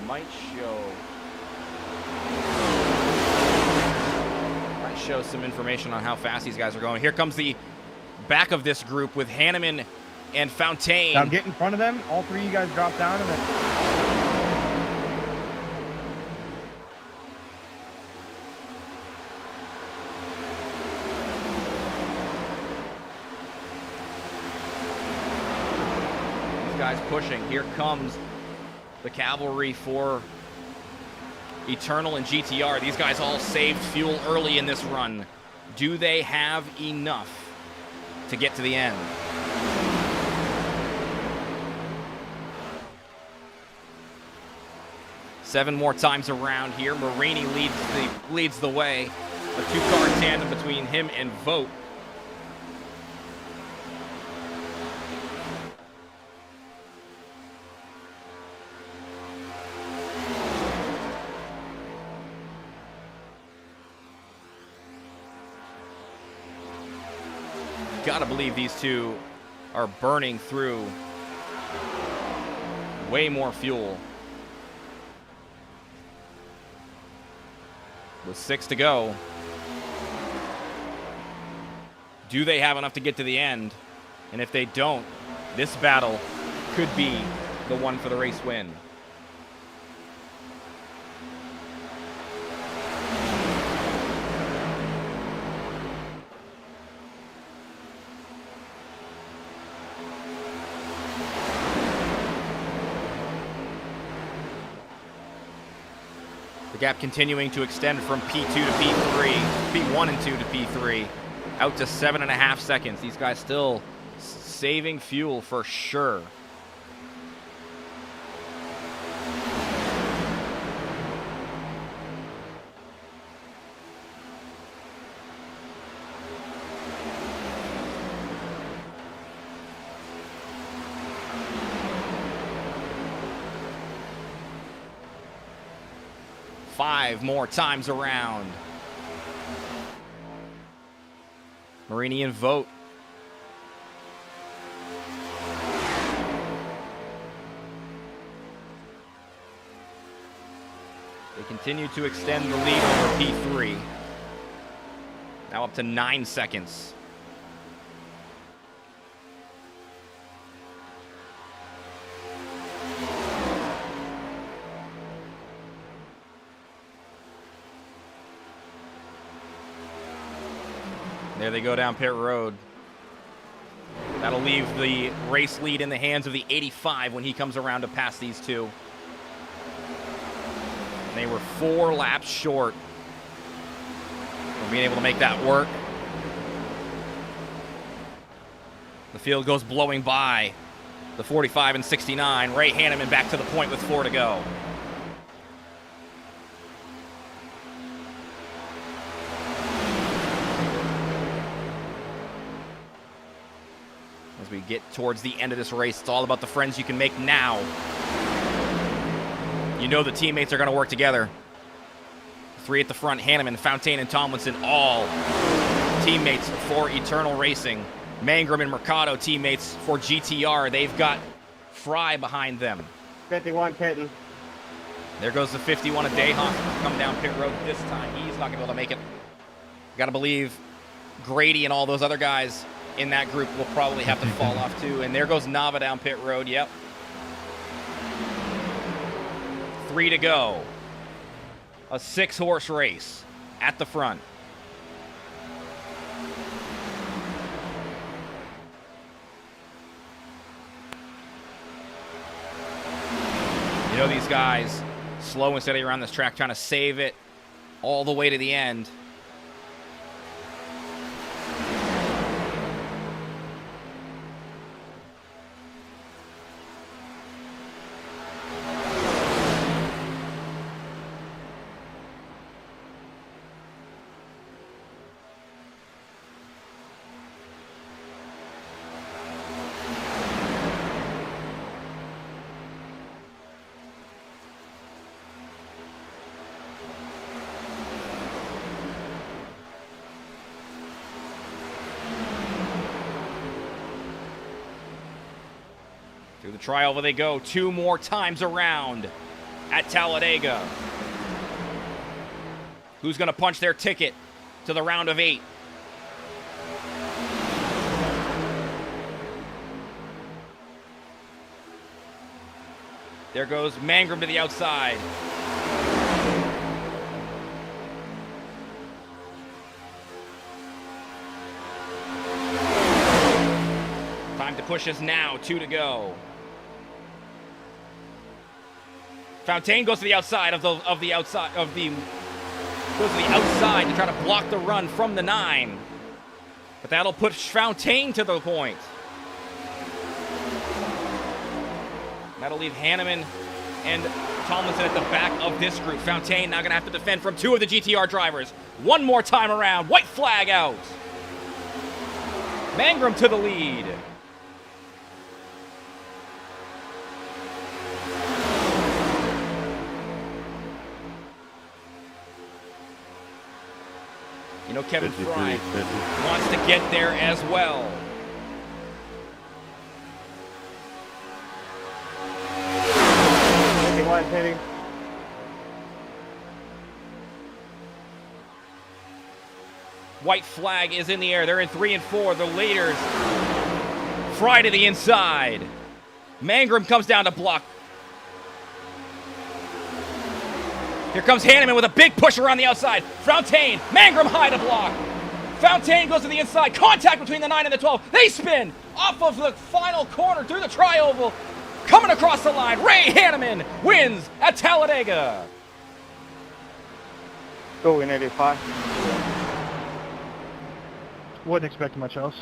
Might show some information on how fast these guys are going. Here comes the back of this group with Hanneman and Fontaine. Now get in front of them. All three of you guys drop down and then. Guys pushing. Here comes the cavalry for Eternal and GTR. These guys all saved fuel early in this run. Do they have enough to get to the end? Seven more times around here. Marini leads the way. A two-car tandem between him and Vogt. Gotta believe these two are burning through way more fuel. With 6 to go. Do they have enough to get to the end? And if they don't, this battle could be the one for the race win. The gap continuing to extend from P2 to P3, P1 and 2 to P3, out to 7.5 seconds. These guys still saving fuel for sure. Five more times around. Marini and Vogt. They continue to extend the lead over P3. Now up to 9 seconds. There they go down pit road. That'll leave the race lead in the hands of the 85 when he comes around to pass these two. They were 4 laps short from being able to make that work. The field goes blowing by the 45 and 69. Ray Hanneman back to the point with 4 to go. As we get towards the end of this race, it's all about the friends you can make now. You know the teammates are going to work together. 3 at the front, Hanneman, Fountaine, and Tomlinson, all teammates for Eternal Racing. Mangrum and Mercado, teammates for GTR. They've got Fry behind them. 51 pitting. There goes the 51 of Dayhoff. Come down pit road this time. He's not going to be able to make it. Got to believe Grady and all those other guys in that group will probably have to fall off too. And there goes Nava down pit road. Yep. 3 to go. A 6-horse race at the front. You know these guys slow and steady around this track, trying to save it all the way to the end. Through the trioval they go 2 more times around at Talladega. Who's going to punch their ticket to the round of 8? There goes Mangrum to the outside. Time to push us now, 2 to go. Fountaine goes to the outside goes to the outside to try to block the run from the 9. But that'll push Fountaine to the point. That'll leave Hanneman and Tomlinson at the back of this group. Fountaine now going to have to defend from 2 of the GTR drivers. 1 more time around. White flag out. Mangrum to the lead. You know, Kevin Fry wants to get there as well. white flag is in the air. They're in 3 and 4. The leaders. Fry to the inside. Mangrum comes down to block. Here comes Hanneman with a big push around the outside. Fountaine, Mangrum high to block. Fountaine goes to the inside. Contact between the 9 and the 12. They spin off of the final corner through the tri-oval. Coming across the line, Ray Hanneman wins at Talladega. Go in 85. Wasn't expecting much else.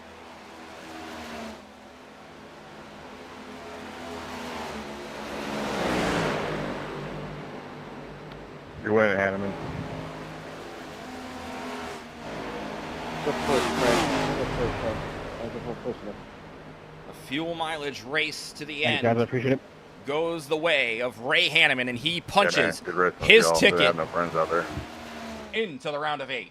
You're winning, Hanneman. Good push, Ray. Good push, Ray. Good push, Ray. A fuel mileage race to the Thanks, end guys. I appreciate it. goes the way of Ray Hanneman, and he punches Good race. his Y'all. ticket I have no friends out there. into the round of 8.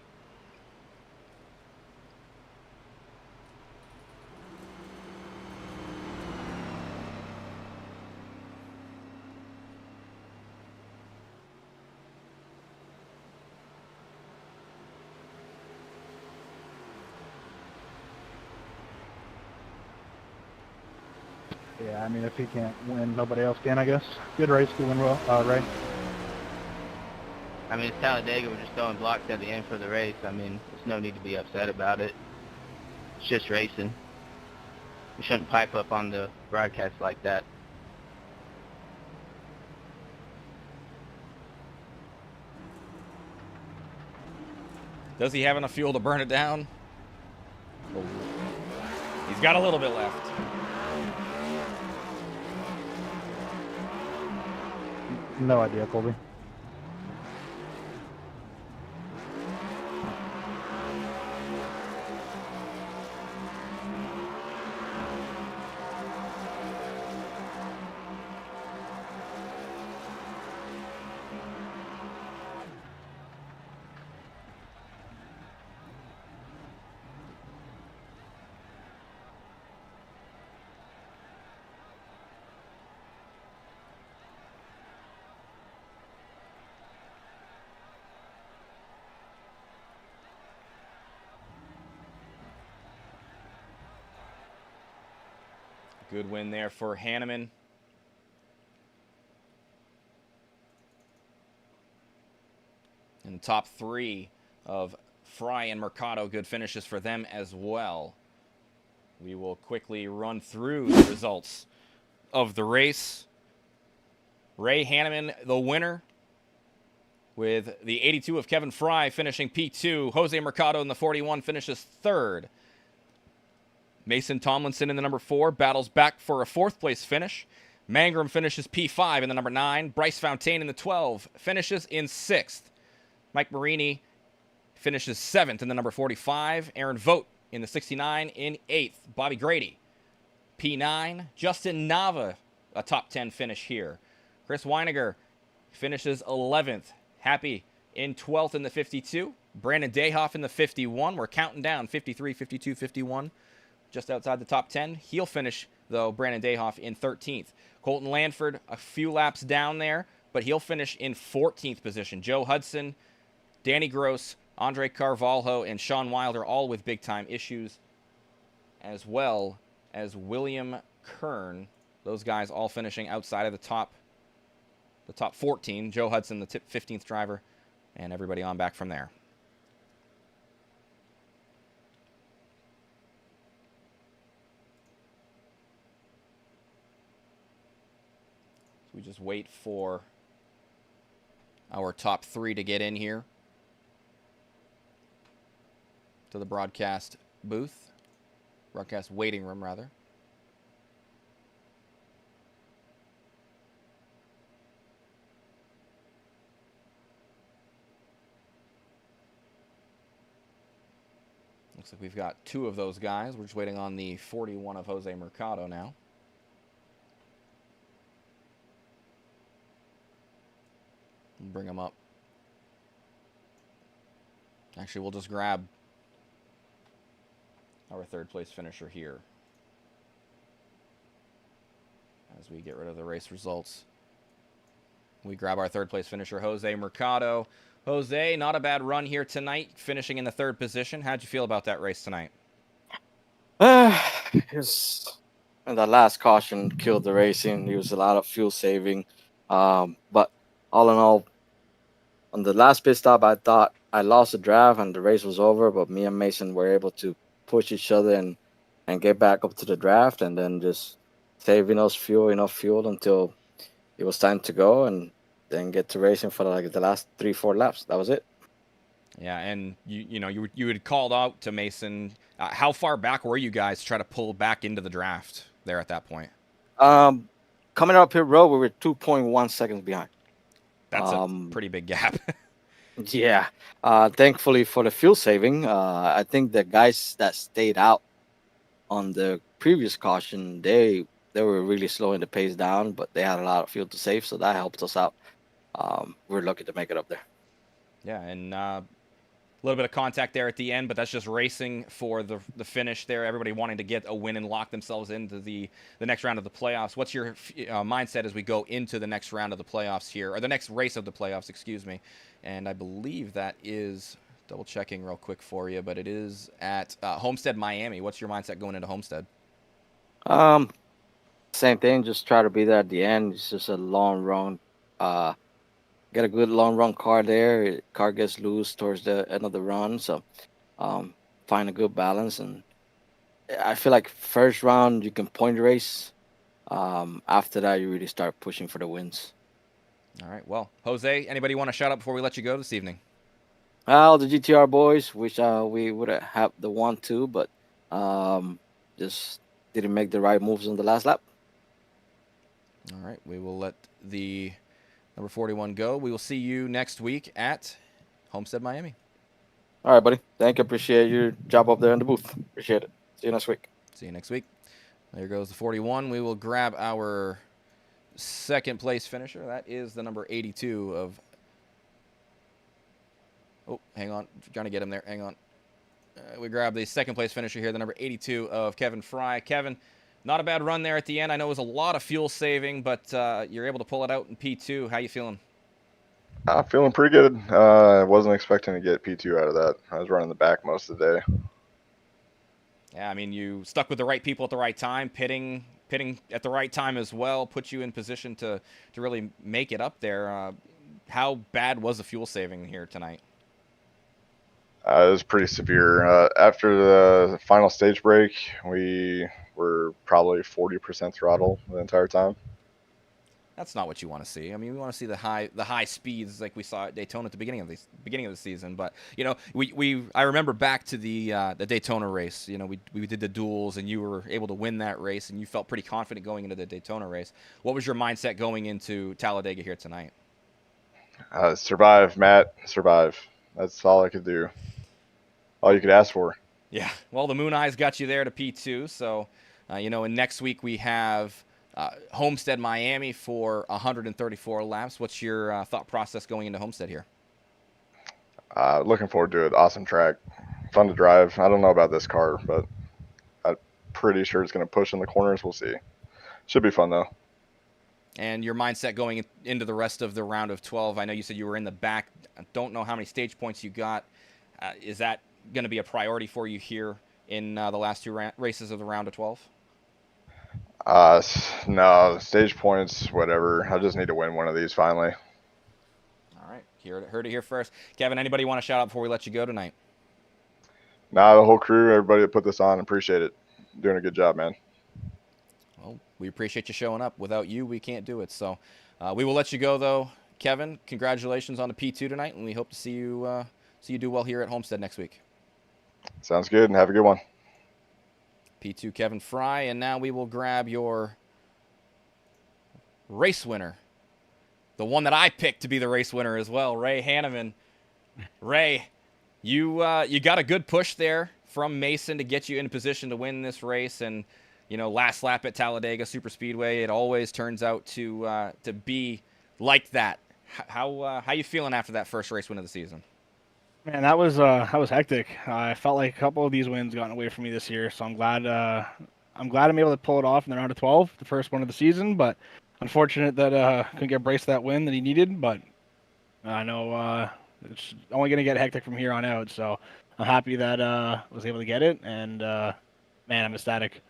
Yeah, I mean, if he can't win, nobody else can, I guess. Good race, good win, well, Ray. I mean, it's Talladega. We're just throwing blocks at the end for the race. I mean, there's no need to be upset about it. It's just racing. We shouldn't pipe up on the broadcast like that. Does he have enough fuel to burn it down? He's got a little bit left. No idea, Colby. Good win there for Hanneman. And the top 3 of Fry and Mercado, good finishes for them as well. We will quickly run through the results of the race. Ray Hanneman, the winner, with the 82 of Kevin Fry finishing P2. Jose Mercado in the 41 finishes 3rd. Mason Tomlinson in the number 4 battles back for a 4th place finish. Mangrum finishes P5 in the number 9. Bryce Fountaine in the 12 finishes in 6th. Mike Marini finishes 7th in the number 45. Aaron Vogt in the 69 in 8th. Bobby Grady, P9. Justin Nava, a top 10 finish here. Chris Weiniger finishes 11th. Happy in 12th in the 52. Brandon Dayhoff in the 51. We're counting down 53, 52, 51. Just outside the top 10. He'll finish, though, Brandon Dayhoff in 13th. Colton Lanford, a few laps down there, but he'll finish in 14th position. Joe Hudson, Danny Gross, Andre Carvalho, and Sean Wilder, all with big-time issues, as well as William Kern. Those guys all finishing outside of the top 14. Joe Hudson, the 15th driver, and everybody on back from there. We just wait for our top 3 to get in here to the broadcast booth, broadcast waiting room, rather. Looks like we've got 2 of those guys. We're just waiting on the 41 of Jose Mercado now. Bring them up. Actually, we'll just grab our 3rd place finisher here as we get rid of the race results. we grab our third place finisher, Jose Mercado. Jose, not a bad run here tonight, finishing in the third position. How'd you feel about that race tonight? His and the last caution killed the racing. It was a lot of fuel saving. But all in all, on the last pit stop, I thought I lost the draft and the race was over. But me and Mason were able to push each other and get back up to the draft, and then just save enough fuel until it was time to go, and then get to racing for like the last 3-4 laps. That was it. Yeah, and you had called out to Mason. How far back were you guys to try to pull back into the draft there at that point? Coming up pit road, we were 2.1 seconds behind. That's a pretty big gap. Yeah. Thankfully for the fuel saving, I think the guys that stayed out on the previous caution, they were really slowing the pace down, but they had a lot of fuel to save, so that helped us out. We're lucky to make it up there. Yeah, and a little bit of contact there at the end, but that's just racing for the finish there. Everybody wanting to get a win and lock themselves into the next round of the playoffs. What's your mindset as we go into the next round of the playoffs here, or the next race of the playoffs, excuse me? And I believe that is, double checking real quick for you, but it is at Homestead, Miami. What's your mindset going into Homestead? Same thing, just try to be there at the end. It's just a long run. Get a good long run car there. Car gets loose towards the end of the run, so find a good balance. And I feel like first round you can point race. After that, you really start pushing for the wins. All right. Well, Jose, anybody want to shout out before we let you go this evening? Well, the GTR boys, wish we would have the 1-2, but just didn't make the right moves on the last lap. All right. We will let the number 41 go. We will see you next week at Homestead, Miami. All right, buddy. Thank you. Appreciate your job up there in the booth. Appreciate it. See you next week. See you next week. There goes the 41. We will grab our second place finisher. That is the number 82 of... Oh, hang on. Trying to get him there. Hang on. We grab the second place finisher here, the number 82 of Kevin Fry. Kevin, not a bad run there at the end. I know it was a lot of fuel saving, but you're able to pull it out in P2. How you feeling? I'm feeling pretty good. I wasn't expecting to get P2 out of that. I was running the back most of the day. Yeah, I mean, you stuck with the right people at the right time, pitting at the right time as well, put you in position to really make it up there. How bad was the fuel saving here tonight? It was pretty severe. After the final stage break, we were probably 40% throttle the entire time. That's not what you want to see. I mean, we want to see the high speeds like we saw at Daytona at the beginning of the season. But I remember back to the Daytona race. We did the duels, and you were able to win that race, and you felt pretty confident going into the Daytona race. What was your mindset going into Talladega here tonight? Survive, Matt. Survive. That's all I could do. All you could ask for. Yeah. Well, the Moon Eyes got you there to P2. So, and next week we have Homestead, Miami for 134 laps. What's your thought process going into Homestead here? Looking forward to it. Awesome track. Fun to drive. I don't know about this car, but I'm pretty sure it's going to push in the corners. We'll see. Should be fun, though. And your mindset going into the rest of the round of 12, I know you said you were in the back. I don't know how many stage points you got. Is that going to be a priority for you here in the last two races of the round of 12? No, stage points, whatever. I just need to win one of these finally. All right. Heard it here first. Kevin, anybody want to shout out before we let you go tonight? Nah, the whole crew, everybody that put this on, appreciate it. Doing a good job, man. Well, we appreciate you showing up. Without you, we can't do it. So we will let you go, though. Kevin, congratulations on the P2 tonight, and we hope to see you do well here at Homestead next week. Sounds good, and have a good one. P2 Kevin Fry, and now we will grab your race winner, the one that I picked to be the race winner as well, Ray Hanneman. Ray, you got a good push there from Mason to get you in position to win this race, and last lap at Talladega Superspeedway, it always turns out to be like that. How you feeling after that first race win of the season? Man, that was hectic. I felt like a couple of these wins gotten away from me this year, so I'm glad I'm able to pull it off in the round of 12, the first one of the season. But unfortunate that couldn't get Bryce that win that he needed, but I know it's only going to get hectic from here on out. So I'm happy that was able to get it, and man, I'm ecstatic.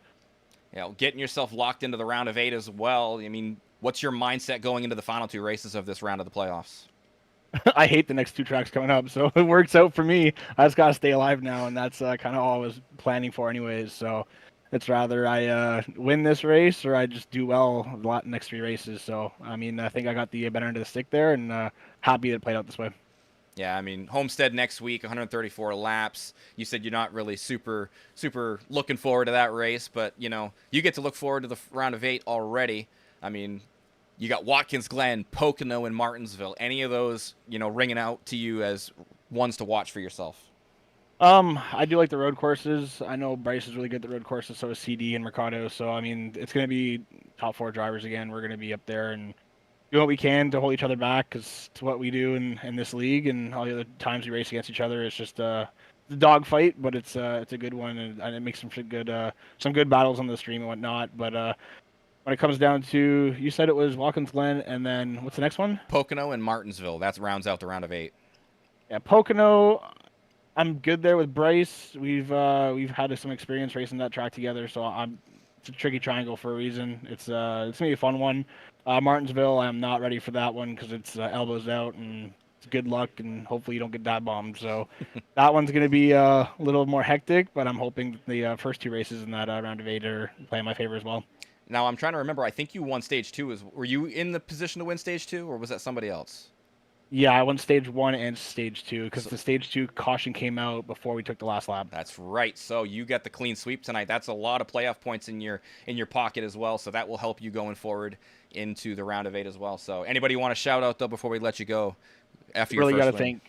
Yeah, getting yourself locked into the round of 8 as well. I mean, what's your mindset going into the final 2 races of this round of the playoffs? I hate the next 2 tracks coming up, so it works out for me. I just gotta stay alive now, and that's kind of all I was planning for, anyways. So it's rather I win this race or I just do well the next 3 races. So I mean, I think I got the better end of the stick there, and happy that it played out this way. Yeah, I mean, Homestead next week, 134 laps. You said you're not really super looking forward to that race, but, you know, you get to look forward to the round of 8 already. I mean, you got Watkins Glen, Pocono, and Martinsville. Any of those, you know, ringing out to you as ones to watch for yourself? I do like the road courses. I know Bryce is really good at the road courses, so is CD and Mercado. So I mean, it's going to be top 4 drivers again. We're going to be up there and do what we can to hold each other back, because it's what we do in this league, and all the other times we race against each other. It's just the dog fight, but it's a good one, and it makes some good battles on the stream and whatnot. But when it comes down to, you said it was Watkins Glen, and then what's the next one? Pocono and Martinsville. That rounds out the round of 8. Yeah, Pocono. I'm good there with Bryce. We've had some experience racing that track together, so it's a tricky triangle for a reason. It's gonna be a fun one. Martinsville, I'm not ready for that one because it's elbows out, and it's good luck, and hopefully you don't get dive bombed. So that one's gonna be a little more hectic, but I'm hoping the first 2 races in that round of 8 are playing my favor as well. Now, I'm trying to remember. I think you won stage 2. Were you in the position to win stage 2, or was that somebody else? Yeah, I won stage 1 and stage 2 because the stage 2 caution came out before we took the last lap. That's right. So you got the clean sweep tonight. That's a lot of playoff points in your pocket as well. So that will help you going forward into the round of 8 as well. So anybody you want to shout out though before we let you go after your first win?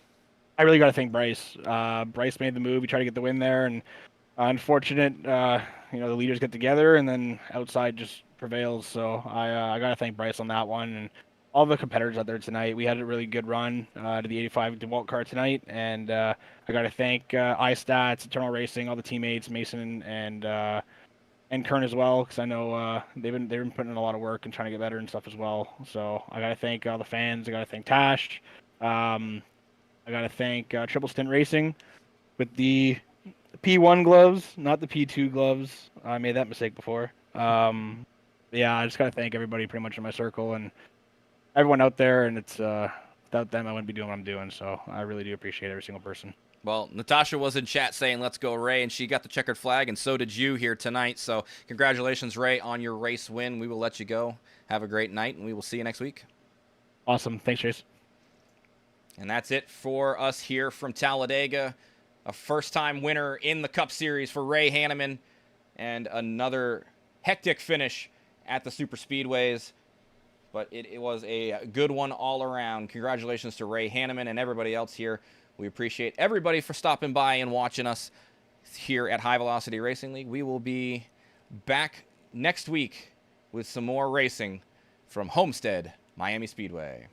I really got to thank Bryce. Bryce made the move. We tried to get the win there, and unfortunate, the leaders get together and then outside just prevails. So I got to thank Bryce on that one, and all the competitors out there tonight. We had a really good run to the 85 DeWalt car tonight, and I got to thank iStats, Eternal Racing, all the teammates, Mason and Kern as well, because I know they've been putting in a lot of work and trying to get better and stuff as well. So I got to thank all the fans. I got to thank Tash. I got to thank Triple Stint Racing with the P1 gloves, not the P2 gloves. I made that mistake before. Yeah, I just got to thank everybody pretty much in my circle and everyone out there, and it's without them I wouldn't be doing what I'm doing, so I really do appreciate every single person. Well, Natasha was in chat saying let's go Ray, and she got the checkered flag, and so did you here tonight. So congratulations, Ray, on your race win. We will let you go. Have a great night, and we will see you next week. Awesome. Thanks, Chase. And that's it for us here from Talladega. A first-time winner in the Cup Series for Ray Hanneman, and another hectic finish at the Superspeedways. But it was a good one all around. Congratulations to Ray Hanneman and everybody else here. We appreciate everybody for stopping by and watching us here at High Velocity Racing League. We will be back next week with some more racing from Homestead, Miami Speedway.